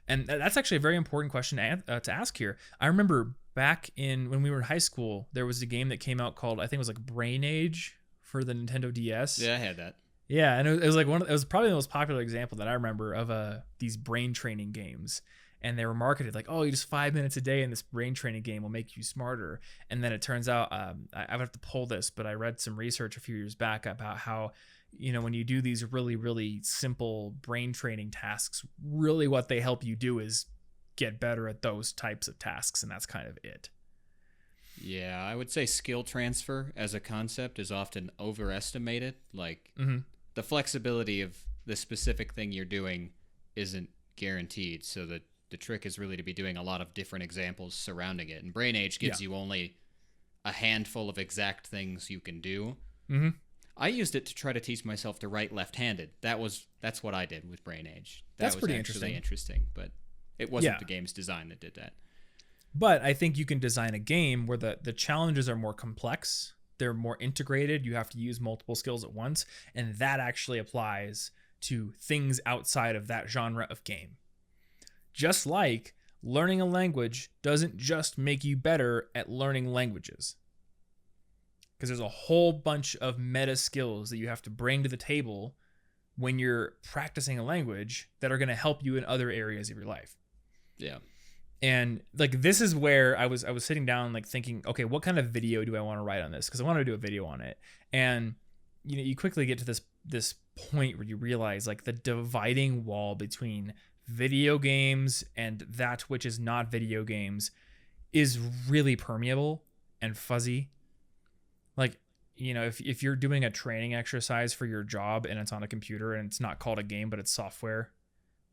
And that's actually a very important question to ask here. I remember back when we were in high school, there was a game that came out called, I think it was like Brain Age for the Nintendo DS. Yeah, I had that. Yeah, and it was like it was probably the most popular example that I remember of these brain training games. And they were marketed like, oh, you just 5 minutes a day in this brain training game will make you smarter. And then it turns out, I would have to pull this, but I read some research a few years back about how, when you do these really, really simple brain training tasks, really what they help you do is get better at those types of tasks. And that's kind of it. Yeah, I would say skill transfer as a concept is often overestimated. Like the flexibility of the specific thing you're doing isn't guaranteed. So that the trick is really to be doing a lot of different examples surrounding it. And Brain Age gives you only a handful of exact things you can do. Mm-hmm. I used it to try to teach myself to write left-handed. That's what I did with Brain Age. That's pretty interesting, but it wasn't the game's design that did that. But I think you can design a game where the challenges are more complex. They're more integrated. You have to use multiple skills at once. And that actually applies to things outside of that genre of game. Just like learning a language doesn't just make you better at learning languages. Because there's a whole bunch of meta skills that you have to bring to the table when you're practicing a language that are going to help you in other areas of your life. Yeah. And like this is where I was sitting down like thinking, okay, what kind of video do I want to write on this? Because I wanted to do a video on it. And you quickly get to this point where you realize like the dividing wall between video games and that which is not video games is really permeable and fuzzy. Like, if you're doing a training exercise for your job and it's on a computer and it's not called a game, but it's software,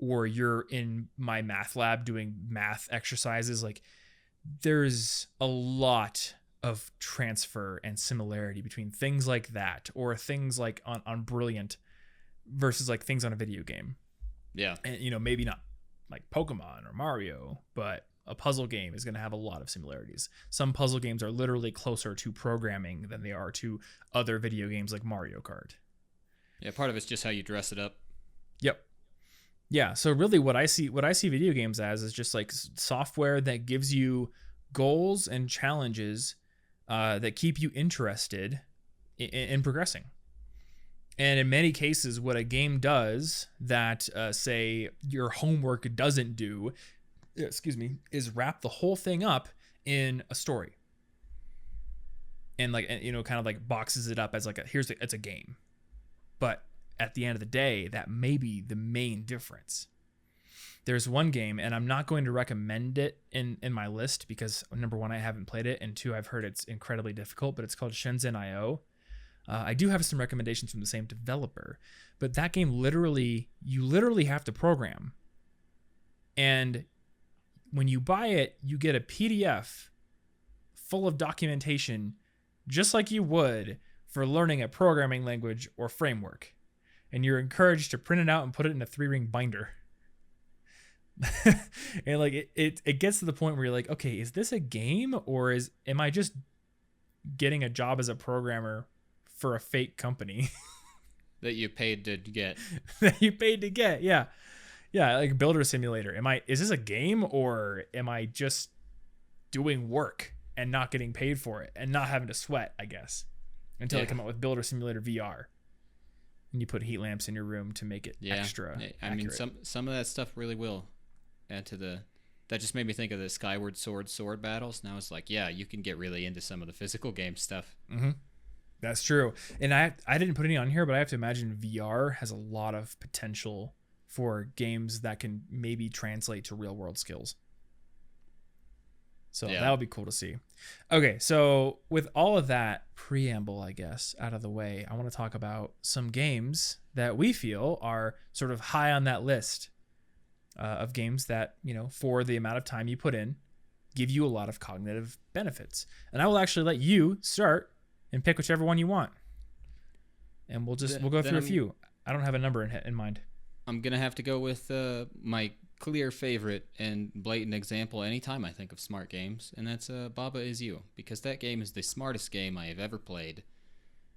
or you're in my math lab doing math exercises, like there's a lot of transfer and similarity between things like that or things like on Brilliant versus like things on a video game. Yeah. And, maybe not like Pokemon or Mario, but a puzzle game is going to have a lot of similarities. Some puzzle games are literally closer to programming than they are to other video games like Mario Kart. Yeah, part of it's just how you dress it up. Yep. Yeah, so really what I see video games as is just like software that gives you goals and challenges that keep you interested in progressing. And in many cases, what a game does that, say, your homework doesn't do, is wrap the whole thing up in a story, and like, you know, kind of like boxes it up as like it's a game. But at the end of the day, that may be the main difference. There's one game, and I'm not going to recommend it in my list because, number one, I haven't played it, and two, I've heard it's incredibly difficult, but it's called Shenzhen IO. I do have some recommendations from the same developer, but that game you literally have to program. And when you buy it, you get a PDF full of documentation, just like you would for learning a programming language or framework. And you're encouraged to print it out and put it in a 3-ring binder. And like it gets to the point where you're like, okay, is this a game, or am I just getting a job as a programmer for a fake company that you paid to get? That you paid to get, yeah, like Builder Simulator. Is this a game, or am I just doing work and not getting paid for it and not having to sweat, I guess, until they come out with Builder Simulator VR and you put heat lamps in your room to make it extra I mean, accurate. some of that stuff really will add to that. Just made me think of the Skyward Sword battles. Now it's like, yeah, you can get really into some of the physical game stuff. Mm-hmm. That's true. And I didn't put any on here, but I have to imagine VR has a lot of potential for games that can maybe translate to real world skills. So that would be cool to see. Okay, so with all of that preamble, I guess, out of the way, I want to talk about some games that we feel are sort of high on that list of games that, you know, for the amount of time you put in, give you a lot of cognitive benefits. And I will actually let you start and pick whichever one you want. And we'll go through a few. I don't have a number in mind. I'm going to have to go with my clear favorite and blatant example anytime I think of smart games, and that's Baba Is You, because that game is the smartest game I have ever played.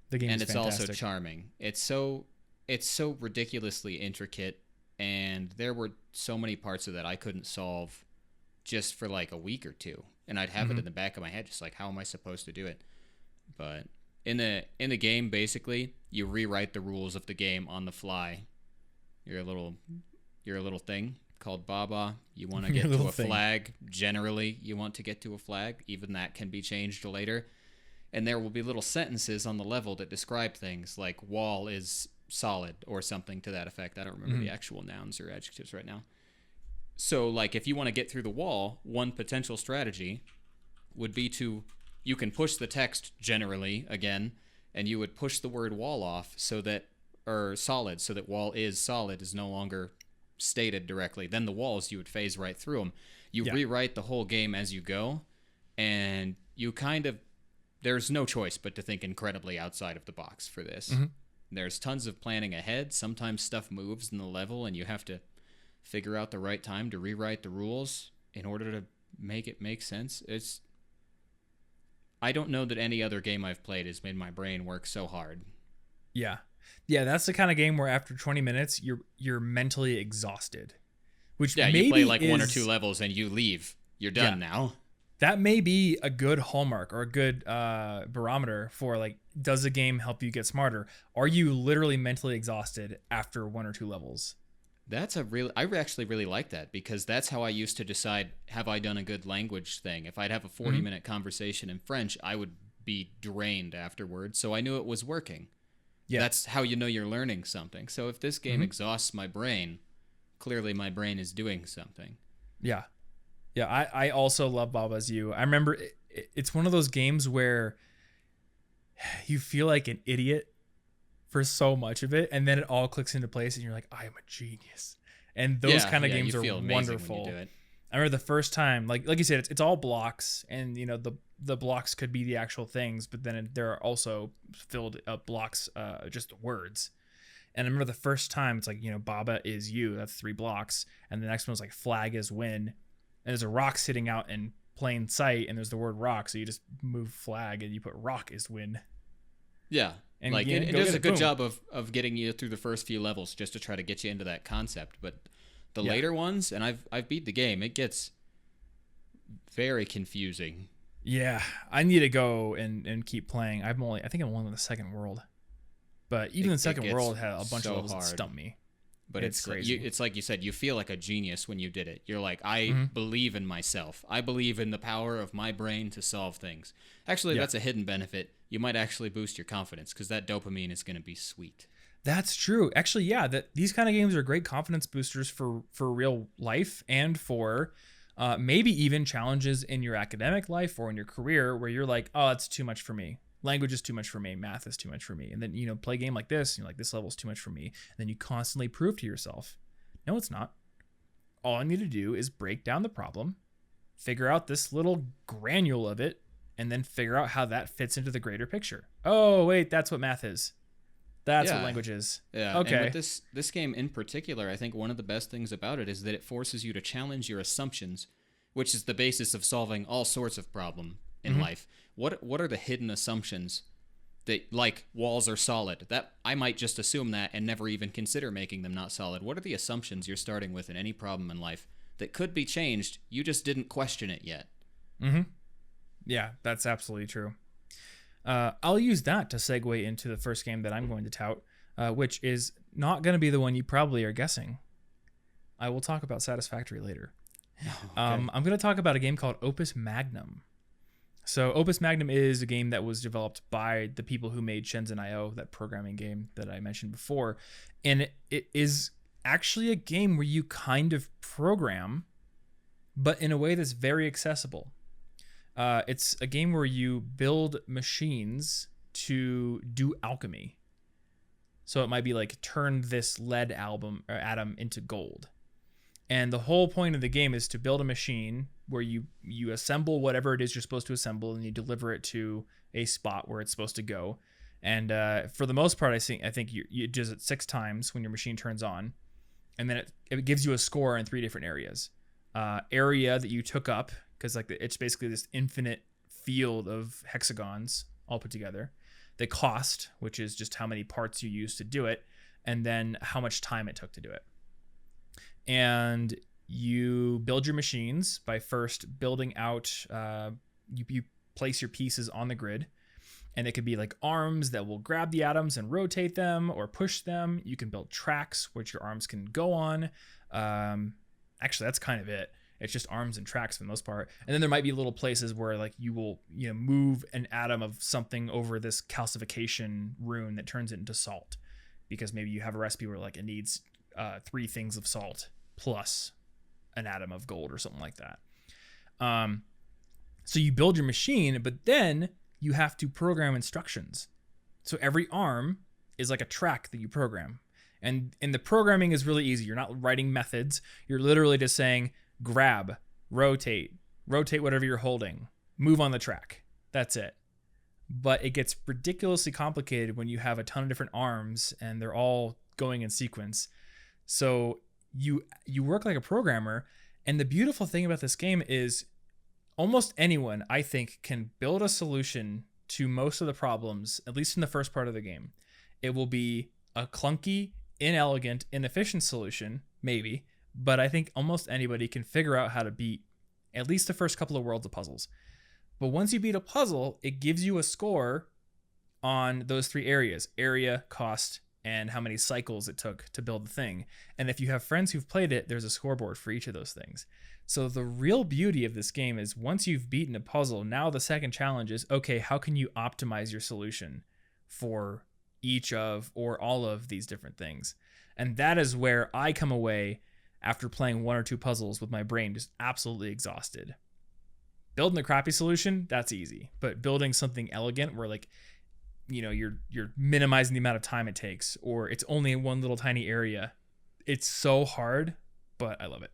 The game and is it's fantastic. Also charming. It's so ridiculously intricate, and there were so many parts of that I couldn't solve just for like a week or two, and I'd have it in the back of my head, just like, how am I supposed to do it? But in the game, basically, you rewrite the rules of the game on the fly. You're a little thing called Baba. You want to get to a flag. Generally, you want to get to a flag. Even that can be changed later. And there will be little sentences on the level that describe things like wall is solid or something to that effect. I don't remember the actual nouns or adjectives right now. So, like, if you want to get through the wall, one potential strategy would be you can push the text generally again, and you would push the word wall off or solid, so that wall is solid is no longer stated directly. Then the walls, you would phase right through them. You rewrite the whole game as you go, and you there's no choice but to think incredibly outside of the box for this. There's tons of planning ahead. Sometimes stuff moves in the level, and you have to figure out the right time to rewrite the rules in order to make it make sense. I don't know that any other game I've played has made my brain work so hard. Yeah, that's the kind of game where after 20 minutes you're mentally exhausted. Which you maybe play like one or two levels and you leave. You're done now. That may be a good hallmark or a good barometer for, like, does the game help you get smarter? Are you literally mentally exhausted after one or two levels? I actually really like that, because that's how I used to decide, have I done a good language thing? If I'd have a 40-minute conversation in French, I would be drained afterwards, so I knew it was working. Yeah. That's how you know you're learning something. So if this game exhausts my brain, clearly my brain is doing something. Yeah. I also love Baba Is You. I remember it's one of those games where you feel like an idiot for so much of it, and then it all clicks into place, and you're like, I am a genius. And those kind of games are wonderful. When you do it. I remember the first time, like you said, it's all blocks, and you know the blocks could be the actual things, but then there are also filled up blocks, just words. And I remember the first time, it's like, you know, Baba Is You, that's 3 blocks, and the next one was like flag is win, and there's a rock sitting out in plain sight, and there's the word rock, so you just move flag and you put rock is win. Yeah. And like it does a good job of getting you through the first few levels just to try to get you into that concept. But the later ones, and I've beat the game, it gets very confusing. Yeah, I need to go and keep playing. I think I'm only in the second world, but even the second world had a bunch of levels that stumped me. But It's crazy. it's like you said, you feel like a genius when you did it. You're like, I Mm-hmm. believe in myself. I believe in the power of my brain to solve things. Actually, Yeah. that's a hidden benefit. You might actually boost your confidence because that dopamine is going to be sweet. That's true. Actually, yeah, that these kind of games are great confidence boosters for real life and for maybe even challenges in your academic life or in your career where you're like, oh, it's too much for me. Language is too much for me. Math is too much for me. And then, play a game like this, and you're like, this level is too much for me. And then you constantly prove to yourself, no, it's not. All I need to do is break down the problem, figure out this little granule of it, and then figure out how that fits into the greater picture. Oh, wait, that's what math is. That's what language is. Yeah. Okay. And with this game in particular, I think one of the best things about it is that it forces you to challenge your assumptions, which is the basis of solving all sorts of problem in life. What are the hidden assumptions that, like, walls are solid? That I might just assume that and never even consider making them not solid. What are the assumptions you're starting with in any problem in life that could be changed? You just didn't question it yet. Mm-hmm. Yeah, that's absolutely true. I'll use that to segue into the first game that I'm going to tout, which is not going to be the one you probably are guessing. I will talk about Satisfactory later. Okay. I'm going to talk about a game called Opus Magnum. So Opus Magnum is a game that was developed by the people who made Shenzhen.io, that programming game that I mentioned before. And it is actually a game where you kind of program, but in a way that's very accessible. It's a game where you build machines to do alchemy. So it might be like turn this lead atom into gold. And the whole point of the game is to build a machine where you assemble whatever it is you're supposed to assemble and you deliver it to a spot where it's supposed to go. And for the most part, I think you does it 6 times when your machine turns on. And then it gives you a score in 3 different areas. Area that you took up, because like it's basically this infinite field of hexagons all put together. The cost, which is just how many parts you use to do it, and then how much time it took to do it. And you build your machines by first building out, you place your pieces on the grid, and it could be like arms that will grab the atoms and rotate them or push them. You can build tracks which your arms can go on. Actually, that's kind of it. It's just arms and tracks for the most part. And then there might be little places where like you will, move an atom of something over this calcification rune that turns it into salt, because maybe you have a recipe where like it needs 3 things of salt plus an atom of gold or something like that. So you build your machine, but then you have to program instructions. So every arm is like a track that you program. And the programming is really easy. You're not writing methods. You're literally just saying, grab, rotate whatever you're holding, move on the track. That's it. But it gets ridiculously complicated when you have a ton of different arms and they're all going in sequence. So you work like a programmer. And the beautiful thing about this game is almost anyone, I think, can build a solution to most of the problems, at least in the first part of the game. It will be a clunky, inelegant, inefficient solution, maybe, but I think almost anybody can figure out how to beat at least the first couple of worlds of puzzles. But once you beat a puzzle, it gives you a score on those 3 areas: area, cost, and how many cycles it took to build the thing. And if you have friends who've played it, there's a scoreboard for each of those things. So the real beauty of this game is once you've beaten a puzzle, now the second challenge is, okay, how can you optimize your solution for each of or all of these different things? And that is where I come away after playing 1 or 2 puzzles with my brain just absolutely exhausted. Building a crappy solution, that's easy. But building something elegant where like, you're minimizing the amount of time it takes, or it's only in one little tiny area, it's so hard, but I love it.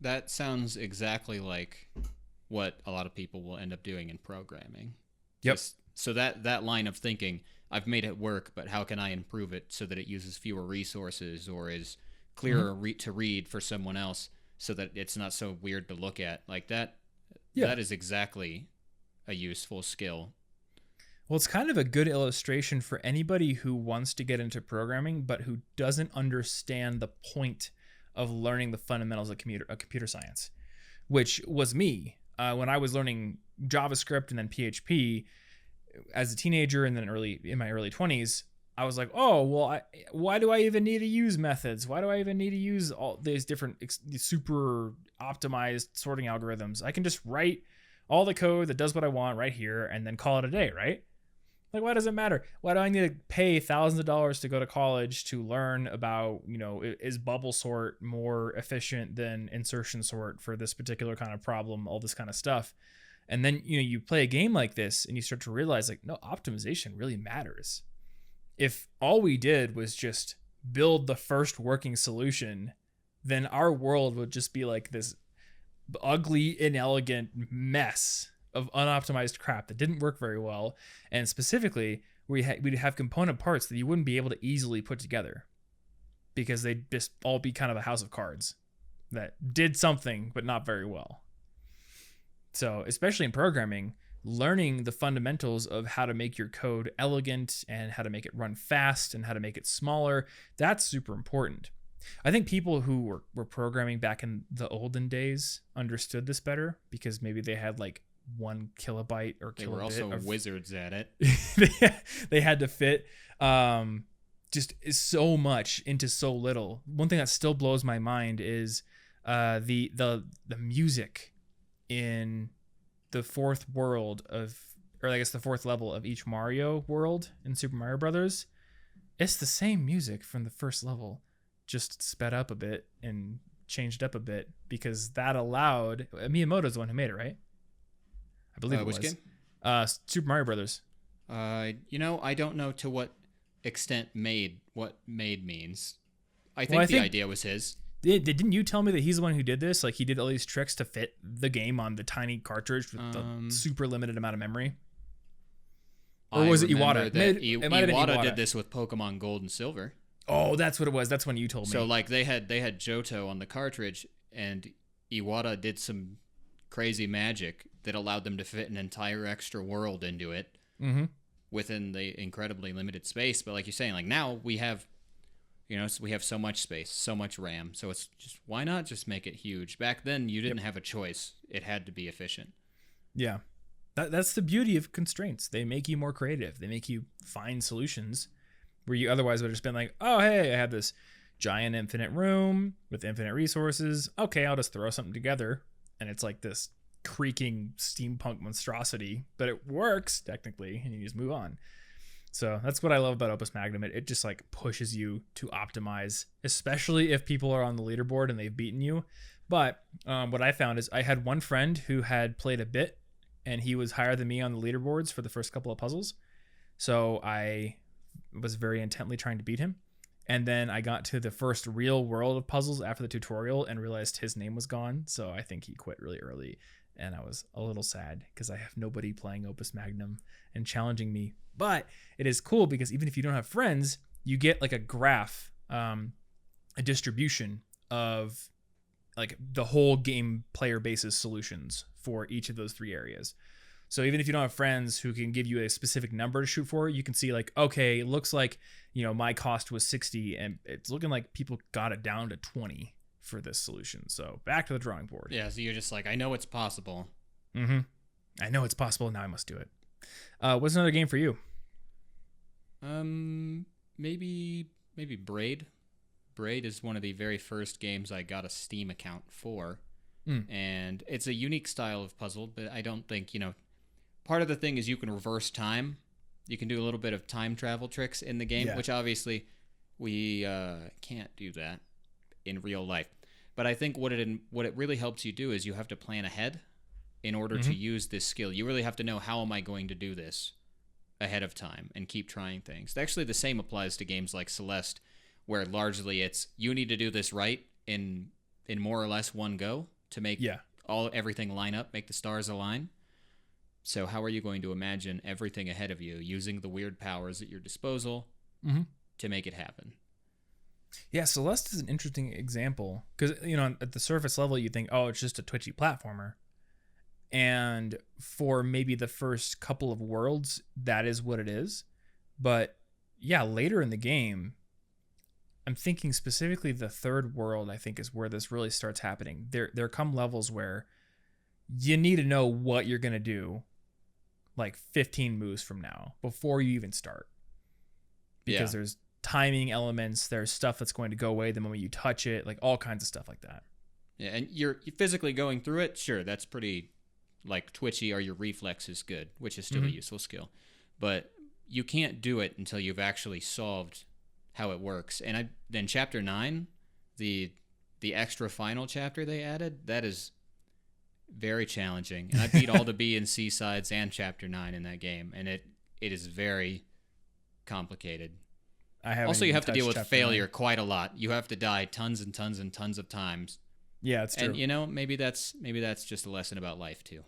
That sounds exactly like what a lot of people will end up doing in programming. Yep. So that line of thinking, I've made it work, but how can I improve it so that it uses fewer resources or is clearer to read for someone else so that it's not so weird to look at? Like that, that is exactly a useful skill. Well, it's kind of a good illustration for anybody who wants to get into programming, but who doesn't understand the point of learning the fundamentals of computer science, which was me. When I was learning JavaScript and then PHP as a teenager and then in my early 20s, I was like, oh, well, why do I even need to use methods? Why do I even need to use all these different super optimized sorting algorithms? I can just write all the code that does what I want right here and then call it a day, right? Like, why does it matter? Why do I need to pay thousands of dollars to go to college to learn about, is bubble sort more efficient than insertion sort for this particular kind of problem, all this kind of stuff? And then, you play a game like this and you start to realize, like, no, optimization really matters. If all we did was just build the first working solution, then our world would just be like this ugly, inelegant mess of unoptimized crap that didn't work very well. And specifically, we'd have component parts that you wouldn't be able to easily put together because they'd just all be kind of a house of cards that did something, but not very well. So, especially in programming, learning the fundamentals of how to make your code elegant and how to make it run fast and how to make it smaller, that's super important. I think people who were programming back in the olden days understood this better because maybe they had like 1 kilobyte or kilobit. They were also wizards at it. They had to fit just so much into so little. One thing that still blows my mind is the music in the fourth world the fourth level of each Mario world in Super Mario Brothers. It's the same music from the first level, just sped up a bit and changed up a bit because that allowed Miyamoto's the one who made it, right? I believe it was. Which game? Super Mario Brothers. I don't know to what extent what made means. I think the idea was his. Didn't you tell me that he's the one who did this? Like, he did all these tricks to fit the game on the tiny cartridge with the super limited amount of memory? Or was it Iwata? It might have been Iwata. Did this with Pokemon Gold and Silver. Oh, that's what it was. That's when you told me. So, like, they had Johto on the cartridge, and Iwata did some crazy magic that allowed them to fit an entire extra world into it within the incredibly limited space. But like you're saying, like, now we have... so we have so much space, so much RAM. So it's just, why not just make it huge? Back then, you didn't have a choice. It had to be efficient. Yeah. That's the beauty of constraints. They make you more creative. They make you find solutions where you otherwise would have just been like, oh, hey, I have this giant infinite room with infinite resources. Okay, I'll just throw something together. And it's like this creaking steampunk monstrosity. But it works, technically, and you just move on. So that's what I love about Opus Magnum. It just like pushes you to optimize, especially if people are on the leaderboard and they've beaten you. But what I found is I had one friend who had played a bit and he was higher than me on the leaderboards for the first couple of puzzles. So I was very intently trying to beat him. And then I got to the first real world of puzzles after the tutorial and realized his name was gone. So I think he quit really early. And I was a little sad because I have nobody playing Opus Magnum and challenging me. But it is cool because even if you don't have friends, you get like a graph, a distribution of like the whole game player basis solutions for each of those 3 areas. So even if you don't have friends who can give you a specific number to shoot for, you can see like, okay, it looks like, my cost was 60 and it's looking like people got it down to 20 for this solution. So back to the drawing board. Yeah, so you're just like, I know it's possible. I know it's possible. Now I must do it. What's another game for you? Maybe Braid. Braid is one of the very first games I got a Steam account for. And it's a unique style of puzzle, but I don't think, part of the thing is you can reverse time. You can do a little bit of time travel tricks in the game, which obviously we can't do that in real life. But I think what it really helps you do is you have to plan ahead in order to use this skill. You really have to know, how am I going to do this ahead of time and keep trying things. Actually, the same applies to games like Celeste, where largely it's you need to do this right in more or less one go to make everything line up, make the stars align. So how are you going to imagine everything ahead of you using the weird powers at your disposal to make it happen? Yeah, Celeste is an interesting example because, at the surface level, you think, oh, it's just a twitchy platformer. And for maybe the first couple of worlds, that is what it is. But yeah, later in the game, I'm thinking specifically the third world, I think, is where this really starts happening. There come levels where you need to know what you're going to do like 15 moves from now before you even start. because there's timing elements, there's stuff that's going to go away the moment you touch it, like all kinds of stuff like that. Yeah, and you're physically going through it. Sure, that's pretty like twitchy, or your reflex is good, which is still a useful skill. But you can't do it until you've actually solved how it works. And then chapter 9, the extra final chapter they added, that is very challenging. And I beat all the B and C sides and chapter 9 in that game, and it is very complicated. Also, you have to deal with failure quite a lot. You have to die tons and tons and tons of times. Yeah, it's true. And maybe that's just a lesson about life too.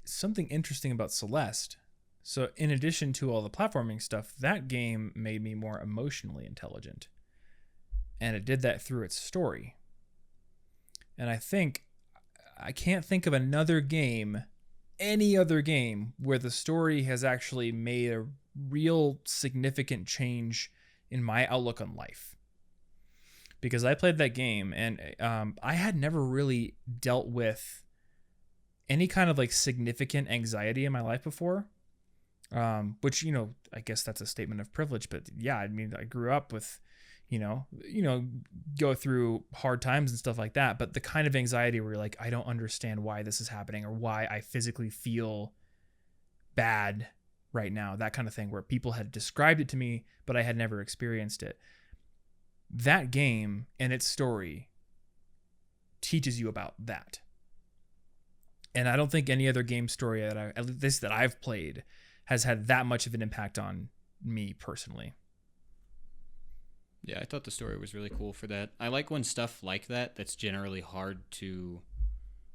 Something interesting about Celeste. So in addition to all the platforming stuff, that game made me more emotionally intelligent. And it did that through its story. And I can't think of any other game where the story has actually made a real significant change in my outlook on life. Because I played that game and I had never really dealt with any kind of like significant anxiety in my life before. Which, I guess that's a statement of privilege, but yeah, I mean, I grew up with, go through hard times and stuff like that. But the kind of anxiety where you're like, I don't understand why this is happening or why I physically feel bad right now, that kind of thing, where people had described it to me, but I had never experienced it. That game and its story teaches you about that. And I don't think any other game story at least that I've played has had that much of an impact on me personally. Yeah, I thought the story was really cool for that. I like when stuff like that's generally hard to...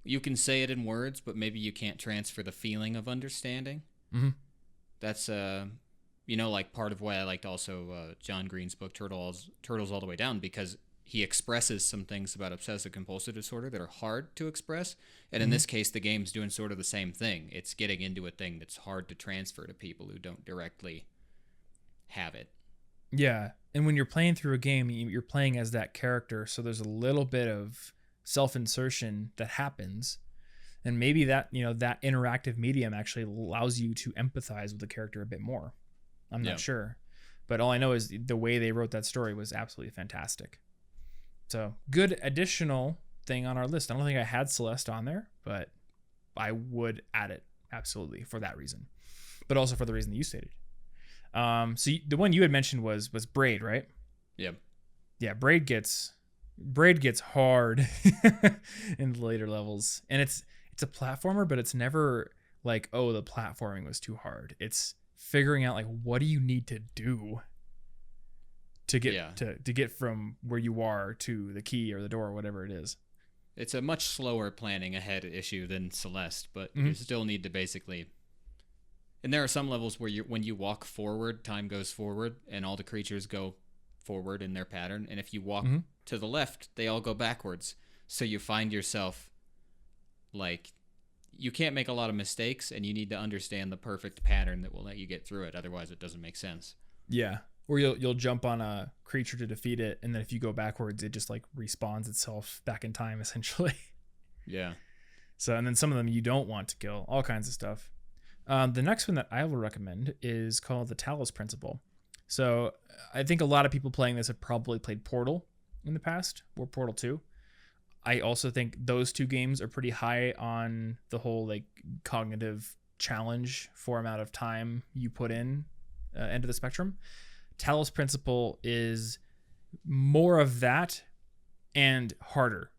You can say it in words, but maybe you can't transfer the feeling of understanding. Mm-hmm. That's, like part of why I liked also John Green's book, Turtles All the Way Down, because he expresses some things about obsessive-compulsive disorder that are hard to express. And in this case, the game's doing sort of the same thing. It's getting into a thing that's hard to transfer to people who don't directly have it. Yeah. And when you're playing through a game, you're playing as that character. So there's a little bit of self-insertion that happens. And maybe that, that interactive medium actually allows you to empathize with the character a bit more. I'm not sure. But all I know is the way they wrote that story was absolutely fantastic. So good additional thing on our list. I don't think I had Celeste on there, but I would add it absolutely for that reason, but also for the reason that you stated. So the one you had mentioned was Braid, right? Yeah. Yeah. Braid gets hard in the later levels, and it's a platformer, but it's never like, oh, the platforming was too hard. It's figuring out like, what do you need to do to get to get from where you are to the key or the door or whatever it is. It's a much slower planning ahead issue than Celeste, but you still need to basically... And there are some levels where when you walk forward, time goes forward, and all the creatures go forward in their pattern. And if you walk to the left, they all go backwards. So you find yourself, like, you can't make a lot of mistakes, and you need to understand the perfect pattern that will let you get through it. Otherwise, it doesn't make sense. Yeah. Or you'll jump on a creature to defeat it, and then if you go backwards, it just like respawns itself back in time, essentially. Yeah. So, and then some of them you don't want to kill, all kinds of stuff. The next one that I will recommend is called the Talos Principle. So I think a lot of people playing this have probably played Portal in the past, or Portal 2. I also think those two games are pretty high on the whole like cognitive challenge for amount of time you put in end of the spectrum. Talos Principle is more of that and harder.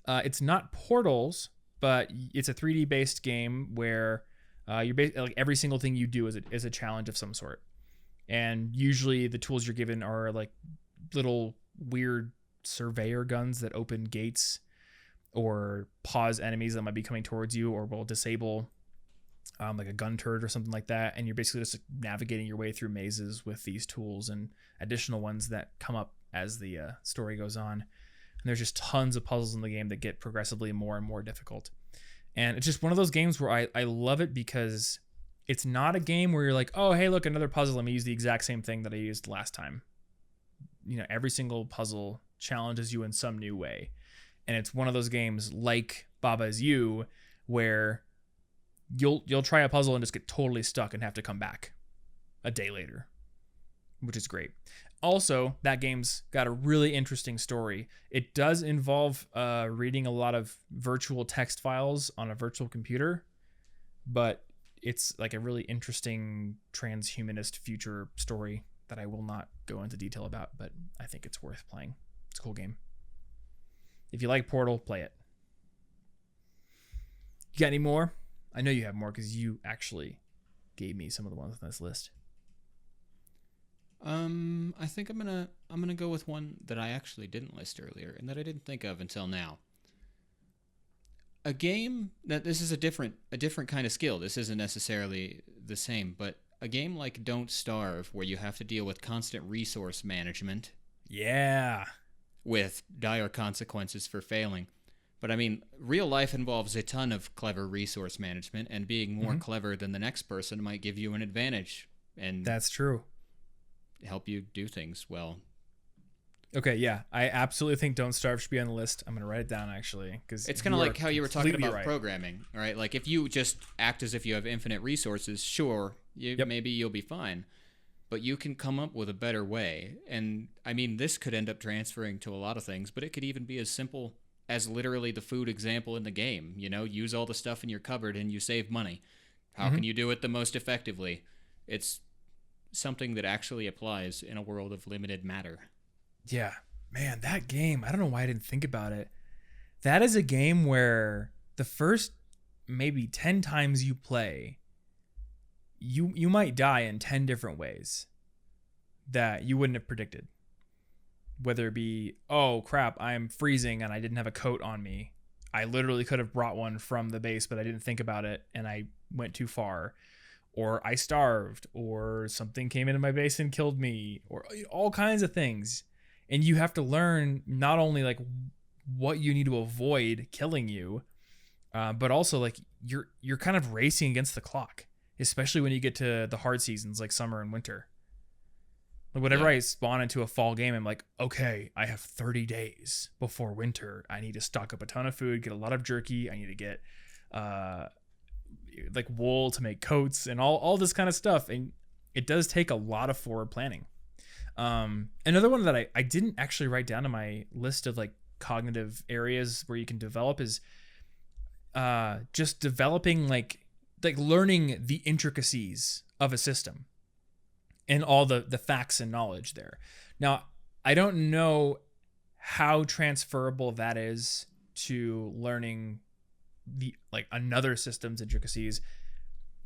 It's not Portals, but it's a 3D based game where you're like every single thing you do is a challenge of some sort. And usually the tools you're given are like little weird surveyor guns that open gates or pause enemies that might be coming towards you, or will disable like a gun turret or something like that. And you're basically just navigating your way through mazes with these tools and additional ones that come up as the story goes on. And there's just tons of puzzles in the game that get progressively more and more difficult. And it's just one of those games where I love it because it's not a game where you're like, oh, hey, look, another puzzle. Let me use the exact same thing that I used last time. Every single puzzle challenges you in some new way. And it's one of those games like Baba Is You where you'll try a puzzle and just get totally stuck and have to come back a day later. which is great. Also, that game's got a really interesting story. It does involve reading a lot of virtual text files on a virtual computer, but it's like a really interesting transhumanist future story that I will not go into detail about, but I think it's worth playing. It's a cool game. If you like Portal, play it. You got any more? I know you have more because you actually gave me some of the ones on this list. I think I'm gonna go with one that I actually didn't list earlier and that I didn't think of until now. A game that this is a different kind of skill. This isn't necessarily the same, but a game like Don't Starve, where you have to deal with constant resource management. Yeah. With dire consequences for failing. But I mean, real life involves a ton of clever resource management, and being more clever than the next person might give you an advantage. And that's true. Help you do things well. Okay, yeah. I absolutely think Don't Starve should be on the list. I'm going to write it down, actually. Because it's kind of like how you were talking about programming, right? Like, if you just act as if you have infinite resources, sure, maybe you'll be fine. But you can come up with a better way. And, I mean, this could end up transferring to a lot of things, but it could even be as simple as literally the food example in the game. You know, use all the stuff in your cupboard and you save money. How can you do it the most effectively? It's something that actually applies in a world of limited matter. Yeah. Man, that game, I don't know why I didn't think about it. That is a game where the first maybe 10 times you play, you might die in 10 different ways that you wouldn't have predicted. Whether it be, oh crap, I'm freezing and I didn't have a coat on me. I literally could have brought one from the base, but I didn't think about it and I went too far. Or I starved, or something came into my base and killed me, or all kinds of things. And you have to learn not only like what you need to avoid killing you, but also like you're kind of racing against the clock, especially when you get to the hard seasons like summer and winter. Like whenever I spawn into a fall game, I'm like, okay, I have 30 days before winter. I need to stock up a ton of food, get a lot of jerky. I need to get like wool to make coats and all this kind of stuff. And it does take a lot of forward planning. Another one that I didn't actually write down on my list of like cognitive areas where you can develop is just developing like learning the intricacies of a system and all the facts and knowledge there. Now, I don't know how transferable that is to learning the like another system's intricacies,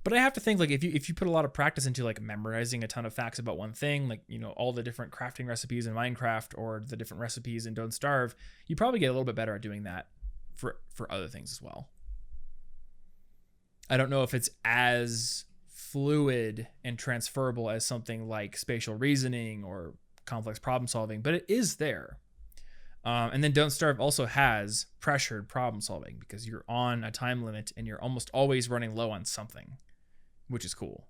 but I have to think like if you put a lot of practice into like memorizing a ton of facts about one thing, like, you know, all the different crafting recipes in Minecraft or the different recipes in Don't Starve, you probably get a little bit better at doing that for other things as well. I don't know if it's as fluid and transferable as something like spatial reasoning or complex problem solving, but it is there. And then Don't Starve also has pressured problem solving because you're on a time limit and you're almost always running low on something, which is cool.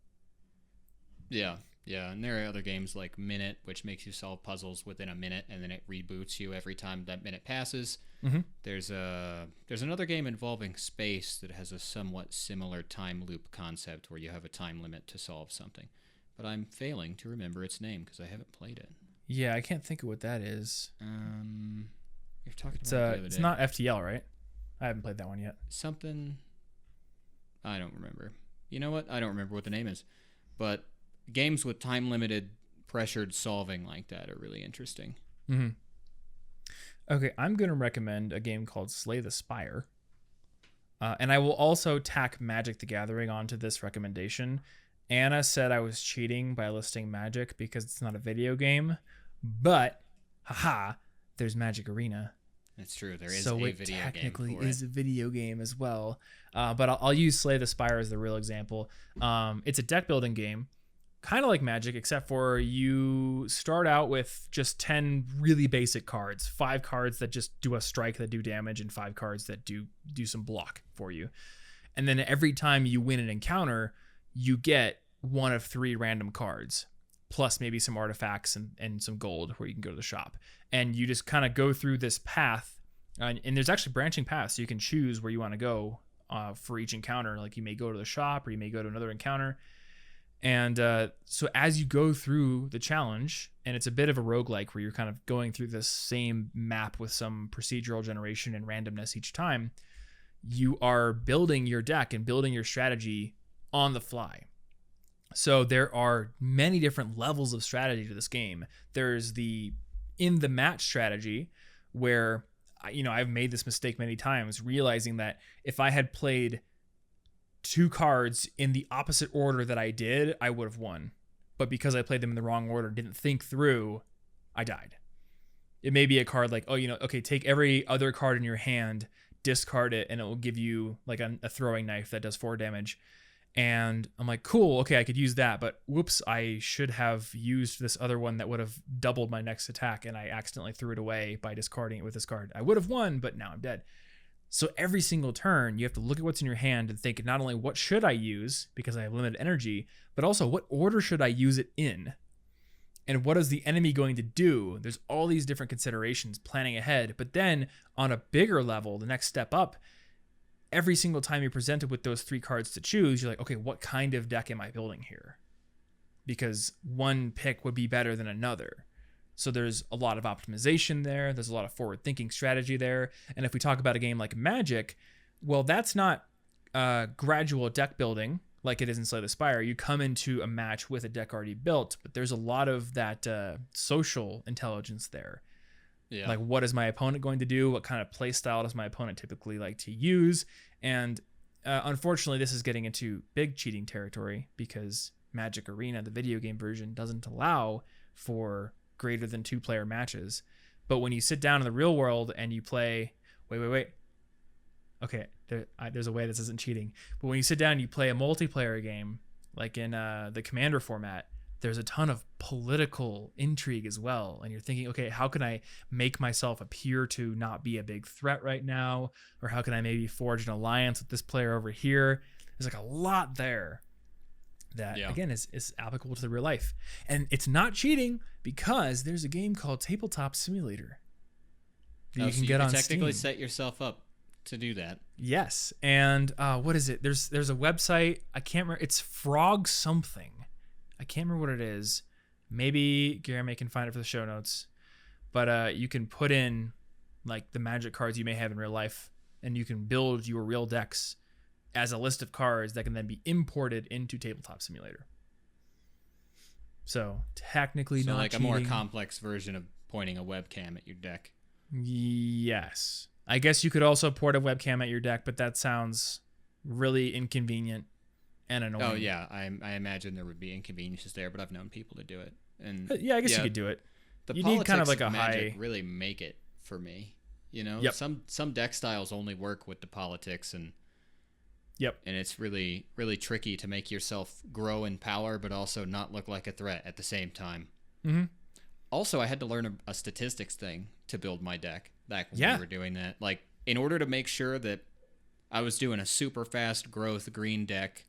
Yeah. And there are other games like Minute, which makes you solve puzzles within a minute and then it reboots you every time that minute passes. Mm-hmm. There's another game involving space that has a somewhat similar time loop concept where you have a time limit to solve something. But I'm failing to remember its name because I haven't played it. Yeah, I can't think of what that is. You're talking about it the other day. It's not FTL, right? I haven't played that one yet. Something. I don't remember. You know what? I don't remember what the name is. But games with time-limited, pressured solving like that are really interesting. Mm-hmm. Okay, I'm going to recommend a game called Slay the Spire. And I will also tack Magic the Gathering onto this recommendation. Anna said I was cheating by listing Magic because it's not a video game. But, there's Magic Arena. That's true. There is a video game. So it technically is a video game as well. But I'll use Slay the Spire as the real example. It's a deck building game, kind of like Magic, except for you start out with just 10 really basic cards. 5 cards that just do a strike that do damage, and 5 cards that do some block for you. And then every time you win an encounter, you get one of 3 random cards, plus maybe some artifacts and some gold where you can go to the shop. And you just kind of go through this path. And there's actually branching paths, so you can choose where you want to go for each encounter. Like you may go to the shop or you may go to another encounter. And so as you go through the challenge, and it's a bit of a roguelike where you're kind of going through this same map with some procedural generation and randomness each time, you are building your deck and building your strategy on the fly. So there are many different levels of strategy to this game. There's the in the match strategy where, I've made this mistake many times, realizing that if I had played 2 cards in the opposite order that I did, I would have won. But because I played them in the wrong order, didn't think through, I died. It may be a card like, okay, take every other card in your hand, discard it, and it will give you like a throwing knife that does 4 damage. And I'm like, cool, okay, I could use that, but whoops, I should have used this other one that would have doubled my next attack, and I accidentally threw it away by discarding it with this card. I would have won, but now I'm dead. So every single turn, you have to look at what's in your hand and think not only what should I use, because I have limited energy, but also what order should I use it in? And what is the enemy going to do? There's all these different considerations planning ahead, but then on a bigger level, the next step up, every single time you're presented with those 3 cards to choose, you're like, okay, what kind of deck am I building here? Because one pick would be better than another. So there's a lot of optimization there. There's a lot of forward-thinking strategy there. And if we talk about a game like Magic, well, that's not gradual deck building like it is in Slay the Spire. You come into a match with a deck already built, but there's a lot of that social intelligence there. Yeah. Like, what is my opponent going to do? What kind of play style does my opponent typically like to use? And unfortunately, this is getting into big cheating territory because Magic Arena, the video game version, doesn't allow for greater than 2-player matches. But when you sit down in the real world and you play... Wait. Okay, there's a way this isn't cheating. But when you sit down and you play a multiplayer game, like in the Commander format, there's a ton of political intrigue as well. And you're thinking, okay, how can I make myself appear to not be a big threat right now? Or how can I maybe forge an alliance with this player over here? There's like a lot there that, again, is applicable to the real life. And it's not cheating because there's a game called Tabletop Simulator that you can get on Steam. Technically set yourself up to do that. Yes. And what is it? There's a website. I can't remember. It's Frog something. I can't remember what it is. Maybe Guillermo can find it for the show notes. But you can put in like the Magic cards you may have in real life, and you can build your real decks as a list of cards that can then be imported into Tabletop Simulator. So technically not like cheating. A more complex version of pointing a webcam at your deck. Yes. I guess you could also port a webcam at your deck, but that sounds really inconvenient and annoying. Oh yeah, I imagine there would be inconveniences there, but I've known people to do it. And I guess you could do it. You need kind of like a Magic really make it for me. Some deck styles only work with the politics, and and it's really, really tricky to make yourself grow in power, but also not look like a threat at the same time. Mm-hmm. Also, I had to learn a statistics thing to build my deck back when we were doing that. Like, in order to make sure that I was doing a super fast growth green deck,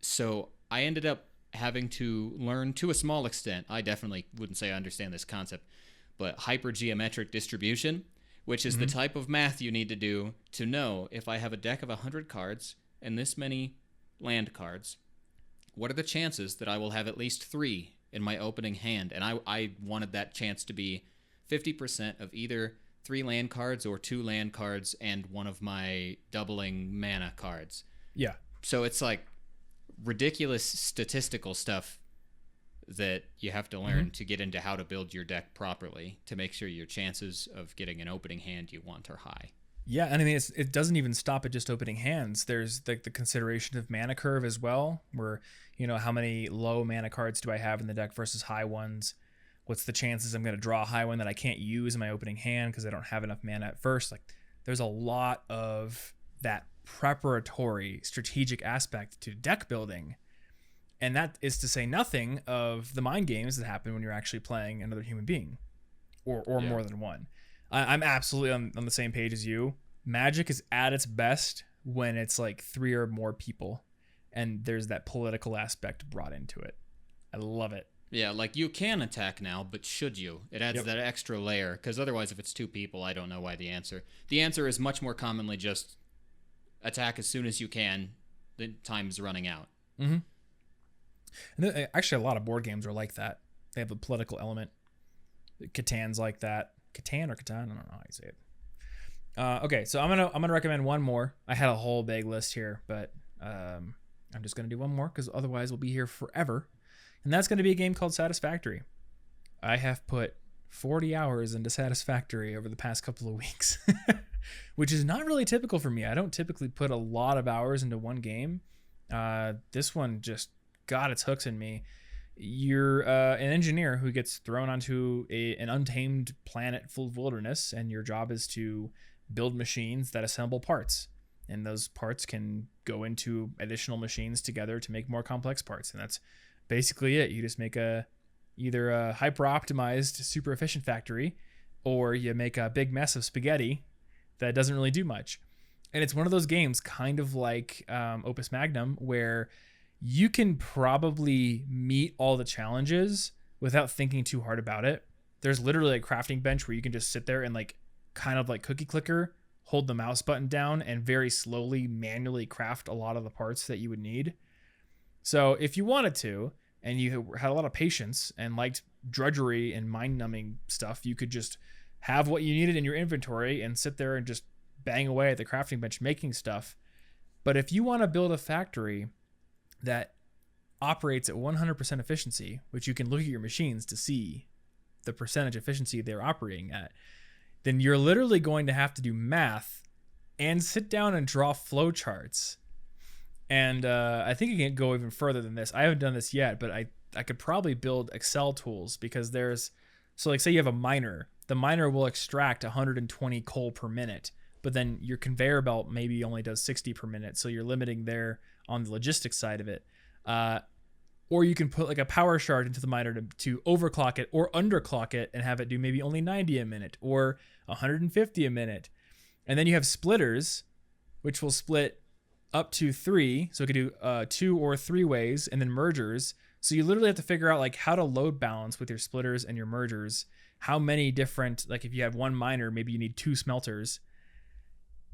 so I ended up having to learn to a small extent. I definitely wouldn't say I understand this concept, but hypergeometric distribution, which is the type of math you need to do to know if I have a deck of 100 cards and this many land cards, what are the chances that I will have at least 3 in my opening hand? And I wanted that chance to be 50% of either 3 land cards or 2 land cards and one of my doubling mana cards. Yeah. So it's like ridiculous statistical stuff that you have to learn to get into how to build your deck properly to make sure your chances of getting an opening hand you want are high. Yeah, and I mean, it doesn't even stop at just opening hands. There's the consideration of mana curve as well, where, how many low mana cards do I have in the deck versus high ones? What's the chances I'm going to draw a high one that I can't use in my opening hand because I don't have enough mana at first? Like, there's a lot of that preparatory strategic aspect to deck building. And that is to say nothing of the mind games that happen when you're actually playing another human being or more than one. I'm absolutely on the same page as you. Magic is at its best when it's like 3 or more people and there's that political aspect brought into it. I love it. Yeah, like you can attack now, but should you? It adds that extra layer, because otherwise if it's 2 people, I don't know why the answer. The answer is much more commonly just attack as soon as you can. The time is running out. Mm-hmm. And actually, a lot of board games are like that. They have a political element. Catan's like that. Catan or Catan? I don't know how you say it. Okay, so I'm gonna recommend one more. I had a whole big list here, but I'm just gonna do one more because otherwise we'll be here forever. And that's gonna be a game called Satisfactory. I have put 40 hours into Satisfactory over the past couple of weeks, which is not really typical for me. I don't typically put a lot of hours into one game. This one just got its hooks in me. You're an engineer who gets thrown onto an untamed planet full of wilderness, and your job is to build machines that assemble parts. And those parts can go into additional machines together to make more complex parts. And that's basically it. You just make either a hyper-optimized, super efficient factory, or you make a big mess of spaghetti that doesn't really do much. And it's one of those games, kind of like Opus Magnum, where you can probably meet all the challenges without thinking too hard about it. There's literally a crafting bench where you can just sit there and like kind of like cookie clicker, hold the mouse button down and very slowly manually craft a lot of the parts that you would need. So if you wanted to, and you had a lot of patience and liked drudgery and mind-numbing stuff, you could just have what you needed in your inventory and sit there and just bang away at the crafting bench making stuff. But if you want to build a factory that operates at 100% efficiency, which you can look at your machines to see the percentage efficiency they're operating at, then you're literally going to have to do math and sit down and draw flowcharts. And I think you can go even further than this. I haven't done this yet, but I could probably build Excel tools because so like say you have a miner. The miner will extract 120 coal per minute, but then your conveyor belt maybe only does 60 per minute. So you're limiting there on the logistics side of it. Or you can put like a power shard into the miner to overclock it or underclock it and have it do maybe only 90 a minute or 150 a minute. And then you have splitters, which will split up to 3. So it could do 2 or 3 ways, and then mergers. So you literally have to figure out like how to load balance with your splitters and your mergers. How many different, like if you have one miner, maybe you need 2 smelters.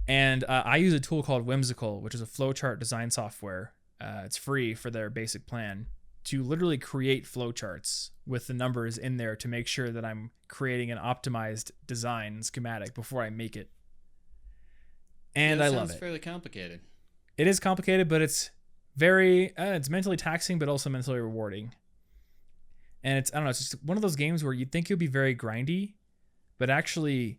And I use a tool called Whimsical, which is a flowchart design software. It's free for their basic plan to literally create flowcharts with the numbers in there to make sure that I'm creating an optimized design schematic before I make it. And I love it. Sounds fairly complicated. It is complicated, but it's very, it's mentally taxing, but also mentally rewarding. And it's, I don't know, it's just one of those games where you'd think it would be very grindy, but actually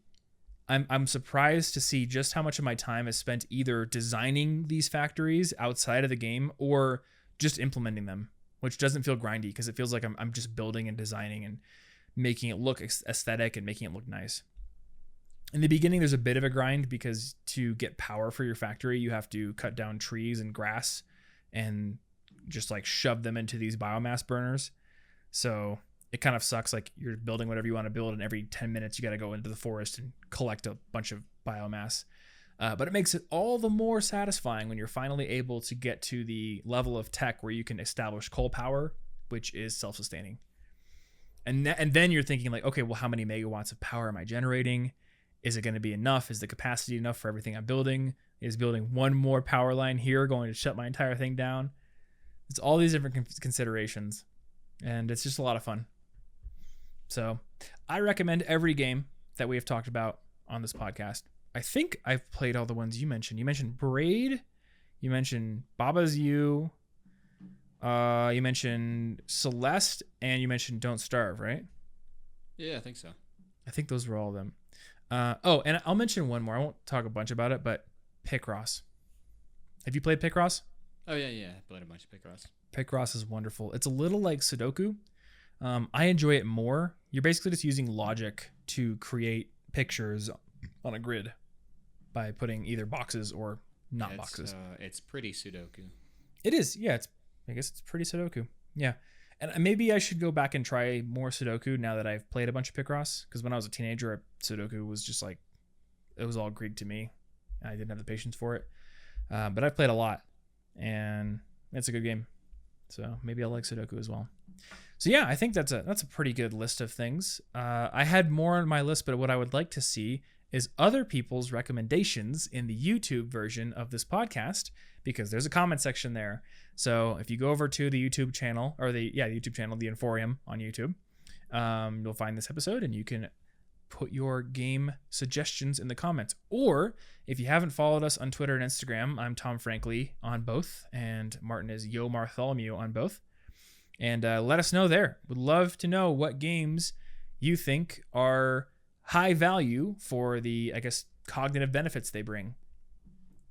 I'm surprised to see just how much of my time is spent either designing these factories outside of the game or just implementing them, which doesn't feel grindy because it feels like I'm just building and designing and making it look aesthetic and making it look nice. In the beginning, there's a bit of a grind because to get power for your factory, you have to cut down trees and grass and just like shove them into these biomass burners. So it kind of sucks. Like you're building whatever you want to build, and every 10 minutes you got to go into the forest and collect a bunch of biomass. But it makes it all the more satisfying when you're finally able to get to the level of tech where you can establish coal power, which is self-sustaining. And then you're thinking like, okay, well, how many megawatts of power am I generating? Is it going to be enough? Is the capacity enough for everything I'm building? Is building one more power line here going to shut my entire thing down? It's all these different considerations, and it's just a lot of fun. So I recommend every game that we have talked about on this podcast. I think I've played all the ones you mentioned. You mentioned Braid. You mentioned Baba's You. You mentioned Celeste, and you mentioned Don't Starve, right? Yeah, I think so. I think those were all of them. And I'll mention one more. I won't talk a bunch about it, but Picross. Have you played Picross? Oh, yeah. I played a bunch of Picross. Picross is wonderful. It's a little like Sudoku. I enjoy it more. You're basically just using logic to create pictures on a grid by putting either boxes or not boxes. It's pretty Sudoku. It is. Yeah, I guess it's pretty Sudoku. Yeah. And maybe I should go back and try more Sudoku now that I've played a bunch of Picross. Because when I was a teenager, Sudoku was just like, it was all Greek to me. I didn't have the patience for it. But I've played a lot. And it's a good game. So maybe I'll like Sudoku as well. So yeah, I think that's a pretty good list of things. I had more on my list, but what I would like to see is other people's recommendations in the YouTube version of this podcast. because there's a comment section there. So if you go over to the YouTube channel, or the YouTube channel, the Inforium on YouTube, you'll find this episode and you can put your game suggestions in the comments. Or if you haven't followed us on Twitter and Instagram, I'm Tom Frankly on both, and Martin is Yo Bartholomew on both. And let us know there. Would love to know what games you think are high value for the, I guess, cognitive benefits they bring.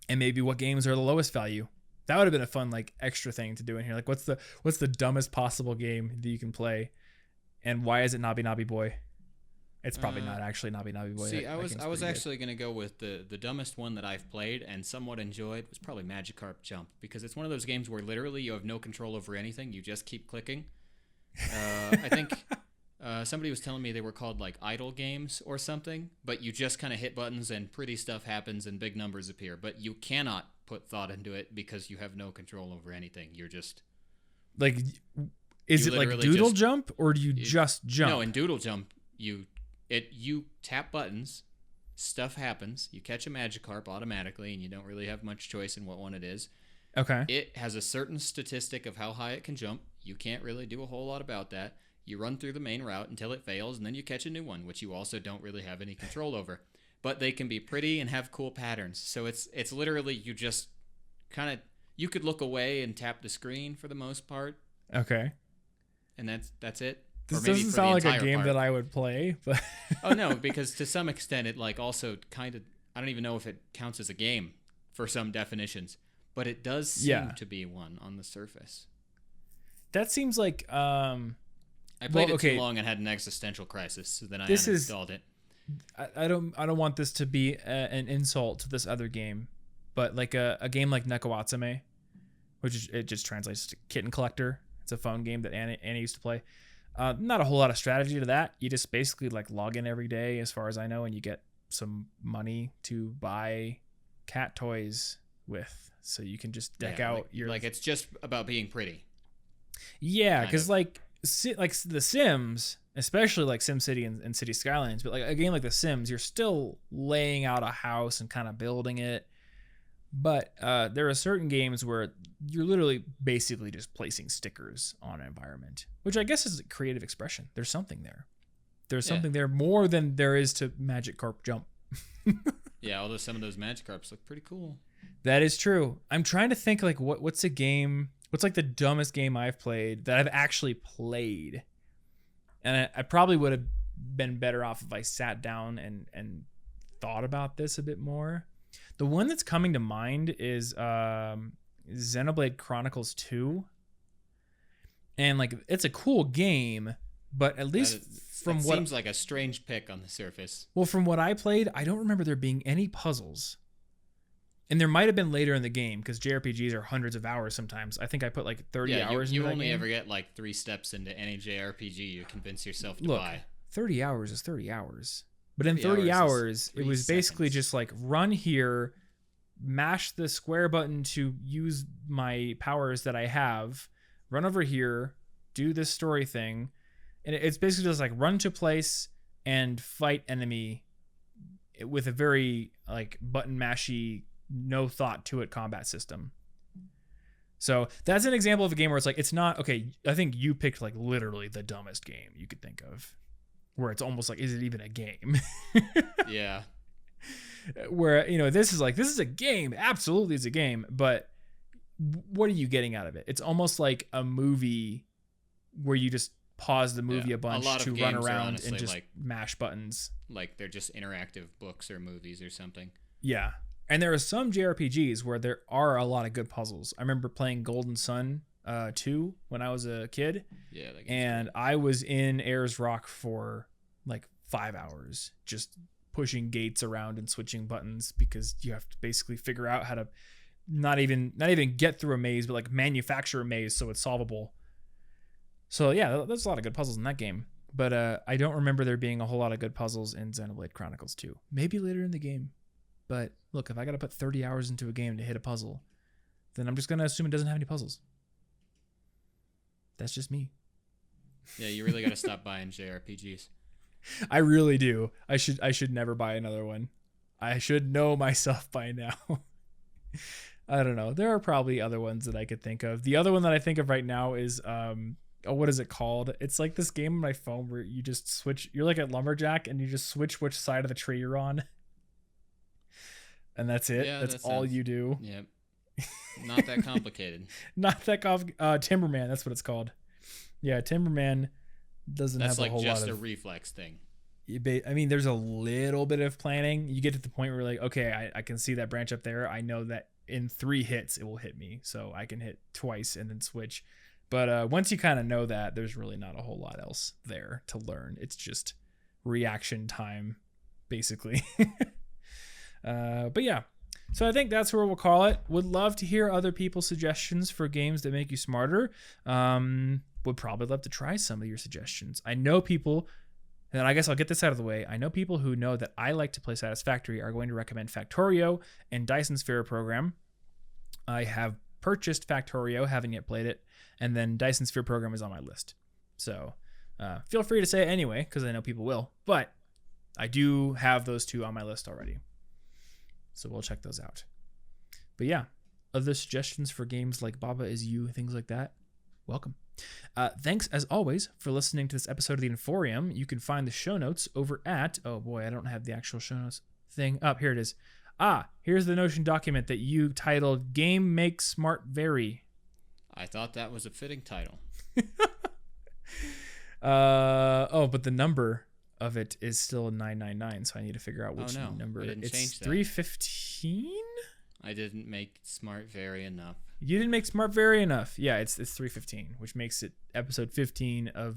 And maybe what games are the lowest value. That would have been a fun, like, extra thing to do in here. Like, what's the dumbest possible game that you can play, and why is it Nobby Nobby Boy? It's probably not actually Nobby Nobby Boy. See, I was actually going to go with the dumbest one that I've played and somewhat enjoyed was probably Magikarp Jump, because it's one of those games where literally you have no control over anything. You just keep clicking. I think somebody was telling me they were called like idle games or something, but you just kind of hit buttons and pretty stuff happens and big numbers appear. But you cannot put thought into it because you have no control over anything. You're just... Like, is it like Doodle Jump, or do you just jump? No, in Doodle Jump, you tap buttons, stuff happens, you catch a Magikarp automatically, and you don't really have much choice in what one it is. Okay. It has a certain statistic of how high it can jump. You can't really do a whole lot about that. You run through the main route until it fails, and then you catch a new one, which you also don't really have any control over. But they can be pretty and have cool patterns. So it's literally you just kind of... You could look away and tap the screen for the most part. Okay. And that's it. This doesn't sound like a game that I would play, but... Oh, no, because to some extent it like also kind of... I don't even know if it counts as a game for some definitions, but it does seem to be one on the surface. That seems like... I played it too long and had an existential crisis, so then I uninstalled it. I don't want this to be an insult to this other game, but like a game like Nekawatsume, which it just translates to Kitten Collector. It's a phone game that Anna used to play. Not a whole lot of strategy to that. You just basically like log in every day, as far as I know, and you get some money to buy cat toys with, so you can just deck out your... Like, it's just about being pretty. Yeah, because like The Sims, especially like SimCity and City Skylines, but like a game like The Sims, you're still laying out a house and kind of building it. But there are certain games where you're literally basically just placing stickers on an environment, which I guess is a creative expression. There's something there. There's something there more than there is to Magikarp Jump. Yeah, although some of those Magikarps look pretty cool. That is true. I'm trying to think like what's a game... What's like the dumbest game I've played that I've actually played? And I probably would have been better off if I sat down and thought about this a bit more. The one that's coming to mind is Xenoblade Chronicles 2. And like, it's a cool game, but at least from what seems like a strange pick on the surface. Well, from what I played, I don't remember there being any puzzles. And there might have been later in the game, because JRPGs are hundreds of hours sometimes. I think I put like 30 hours into that game. You only ever get like 3 steps into any JRPG you convince yourself to buy. 30 hours is 30 hours. But in 30 hours, it was basically just like run here, mash the square button to use my powers that I have, run over here, do this story thing. And it's basically just like run to place and fight enemy with a very like button mashy, no thought to it combat system. So that's an example of a game where it's like, it's not, okay, I think you picked like literally the dumbest game you could think of, where it's almost like, is it even a game? Yeah. Where, you know, this is a game. Absolutely it's a game. But what are you getting out of it? It's almost like a movie where you just pause the movie a bunch to run around and just like, mash buttons. Like they're just interactive books or movies or something. Yeah. And there are some JRPGs where there are a lot of good puzzles. I remember playing Golden Sun 2 when I was a kid. Yeah. And I was in Ayers Rock for like 5 hours, just pushing gates around and switching buttons, because you have to basically figure out how to not even get through a maze, but like manufacture a maze so it's solvable. So yeah, there's a lot of good puzzles in that game. But I don't remember there being a whole lot of good puzzles in Xenoblade Chronicles 2. Maybe later in the game. But look, if I got to put 30 hours into a game to hit a puzzle, then I'm just going to assume it doesn't have any puzzles. That's just me. Yeah, you really got to stop buying JRPGs. I really do. I should never buy another one. I should know myself by now. I don't know. There are probably other ones that I could think of. The other one that I think of right now is what is it called? It's like this game on my phone where you just switch. You're like a lumberjack and you just switch which side of the tree you're on, and that's it. Yeah, that's all you do. Yep. Not that complicated. Not that complicated. Timberman. That's what it's called. Yeah, Timberman doesn't have a whole lot of. That's like just a reflex thing. I mean, there's a little bit of planning. You get to the point where you're like, okay, I can see that branch up there. I know that in 3 hits it will hit me, so I can hit twice and then switch. But once you kind of know that, there's really not a whole lot else there to learn. It's just reaction time, basically. But yeah, so I think that's where we'll call it. Would love to hear other people's suggestions for games that make you smarter. Would probably love to try some of your suggestions. I know people. And I guess I'll get this out of the way. I know people who know that I like to play Satisfactory are going to recommend Factorio and Dyson Sphere Program. I have purchased Factorio, haven't yet played it, and then Dyson Sphere Program is on my list. So feel free to say it anyway, because I know people will. But I do have those 2 on my list already. So we'll check those out. But yeah, other suggestions for games like Baba Is You, things like that, welcome. Thanks, as always, for listening to this episode of the Inforium. You can find the show notes over at... Oh, boy, I don't have the actual show notes thing. Here it is. Here's the Notion document that you titled Game Make Smart Vary. I thought that was a fitting title. But the number of it is still 999, so I need to figure out which number. It's 315? I didn't make Smart Vary enough. You didn't make Smart Vary enough. Yeah, it's 315, which makes it episode 15 of...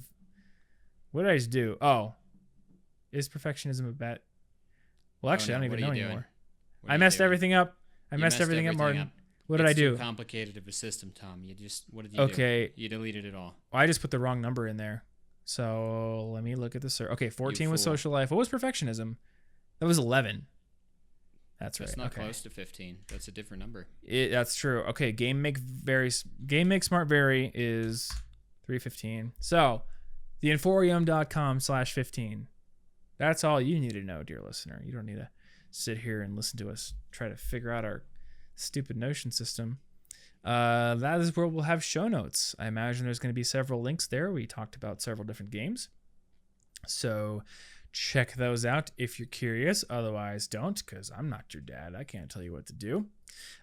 What did I just do? Oh. Is perfectionism a bet? Well, actually, I don't even know anymore. I messed everything up. I messed everything up, Martin. What did I do? It's too complicated of a system, Tom. What did you do? Okay. You deleted it all. Well, I just put the wrong number in there. So let me look at this. Okay, 14 was social life. What was perfectionism? That was 11. That's right. That's not close to 15. That's a different number. That's true. Okay, Game Make Smart Vary is 315. So, theinforium.com/15. That's all you need to know, dear listener. You don't need to sit here and listen to us try to figure out our stupid Notion system. That is where we'll have show notes. I imagine there's going to be several links there. We talked about several different games. So check those out if you're curious. Otherwise, don't, because I'm not your dad. I can't tell you what to do.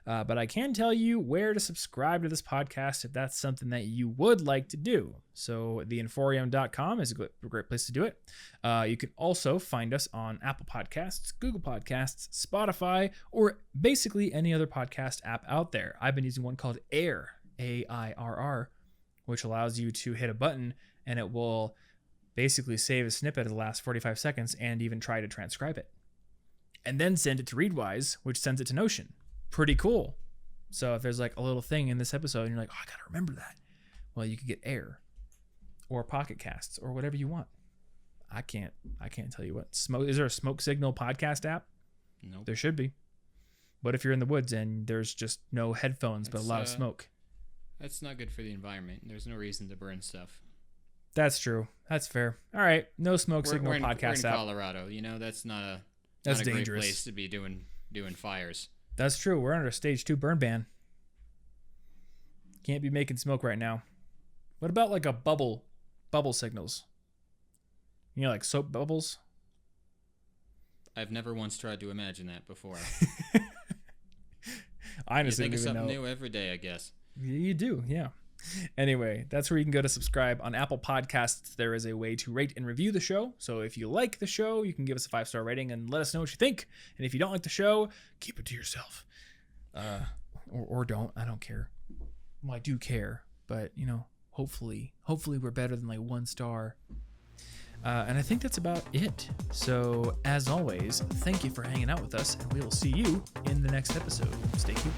But I can tell you where to subscribe to this podcast if that's something that you would like to do. So theinforium.com is a great place to do it. You can also find us on Apple Podcasts, Google Podcasts, Spotify, or basically any other podcast app out there. I've been using one called Air, AIRR, which allows you to hit a button and it will basically save a snippet of the last 45 seconds and even try to transcribe it. And then send it to Readwise, which sends it to Notion. Pretty cool. So if there's like a little thing in this episode and you're like, oh, I gotta remember that. Well, you could get Air or Pocket Casts or whatever you want. I can't tell you what. Is there a Smoke Signal podcast app? Nope. There should be. What if you're in the woods and there's just no headphones but a lot of smoke? That's not good for the environment. There's no reason to burn stuff. That's true. That's fair. All right. No Smoke Signal podcast we're in app. Colorado. You know, that's not a dangerous. Great place to be doing fires. That's true. We're under a stage 2 burn ban. Can't be making smoke right now. What about like a bubble signals? You know, like soap bubbles? I've never once tried to imagine that before. I honestly think of something new every day, I guess. You do, yeah. Anyway, that's where you can go to subscribe. On Apple Podcasts, there is a way to rate and review the show. So if you like the show, you can give us a 5-star rating and let us know what you think. And if you don't like the show, keep it to yourself. Or don't. I don't care. Well, I do care. But, you know, hopefully we're better than like 1 star. And I think that's about it. So, as always, thank you for hanging out with us. And we will see you in the next episode. Stay cute.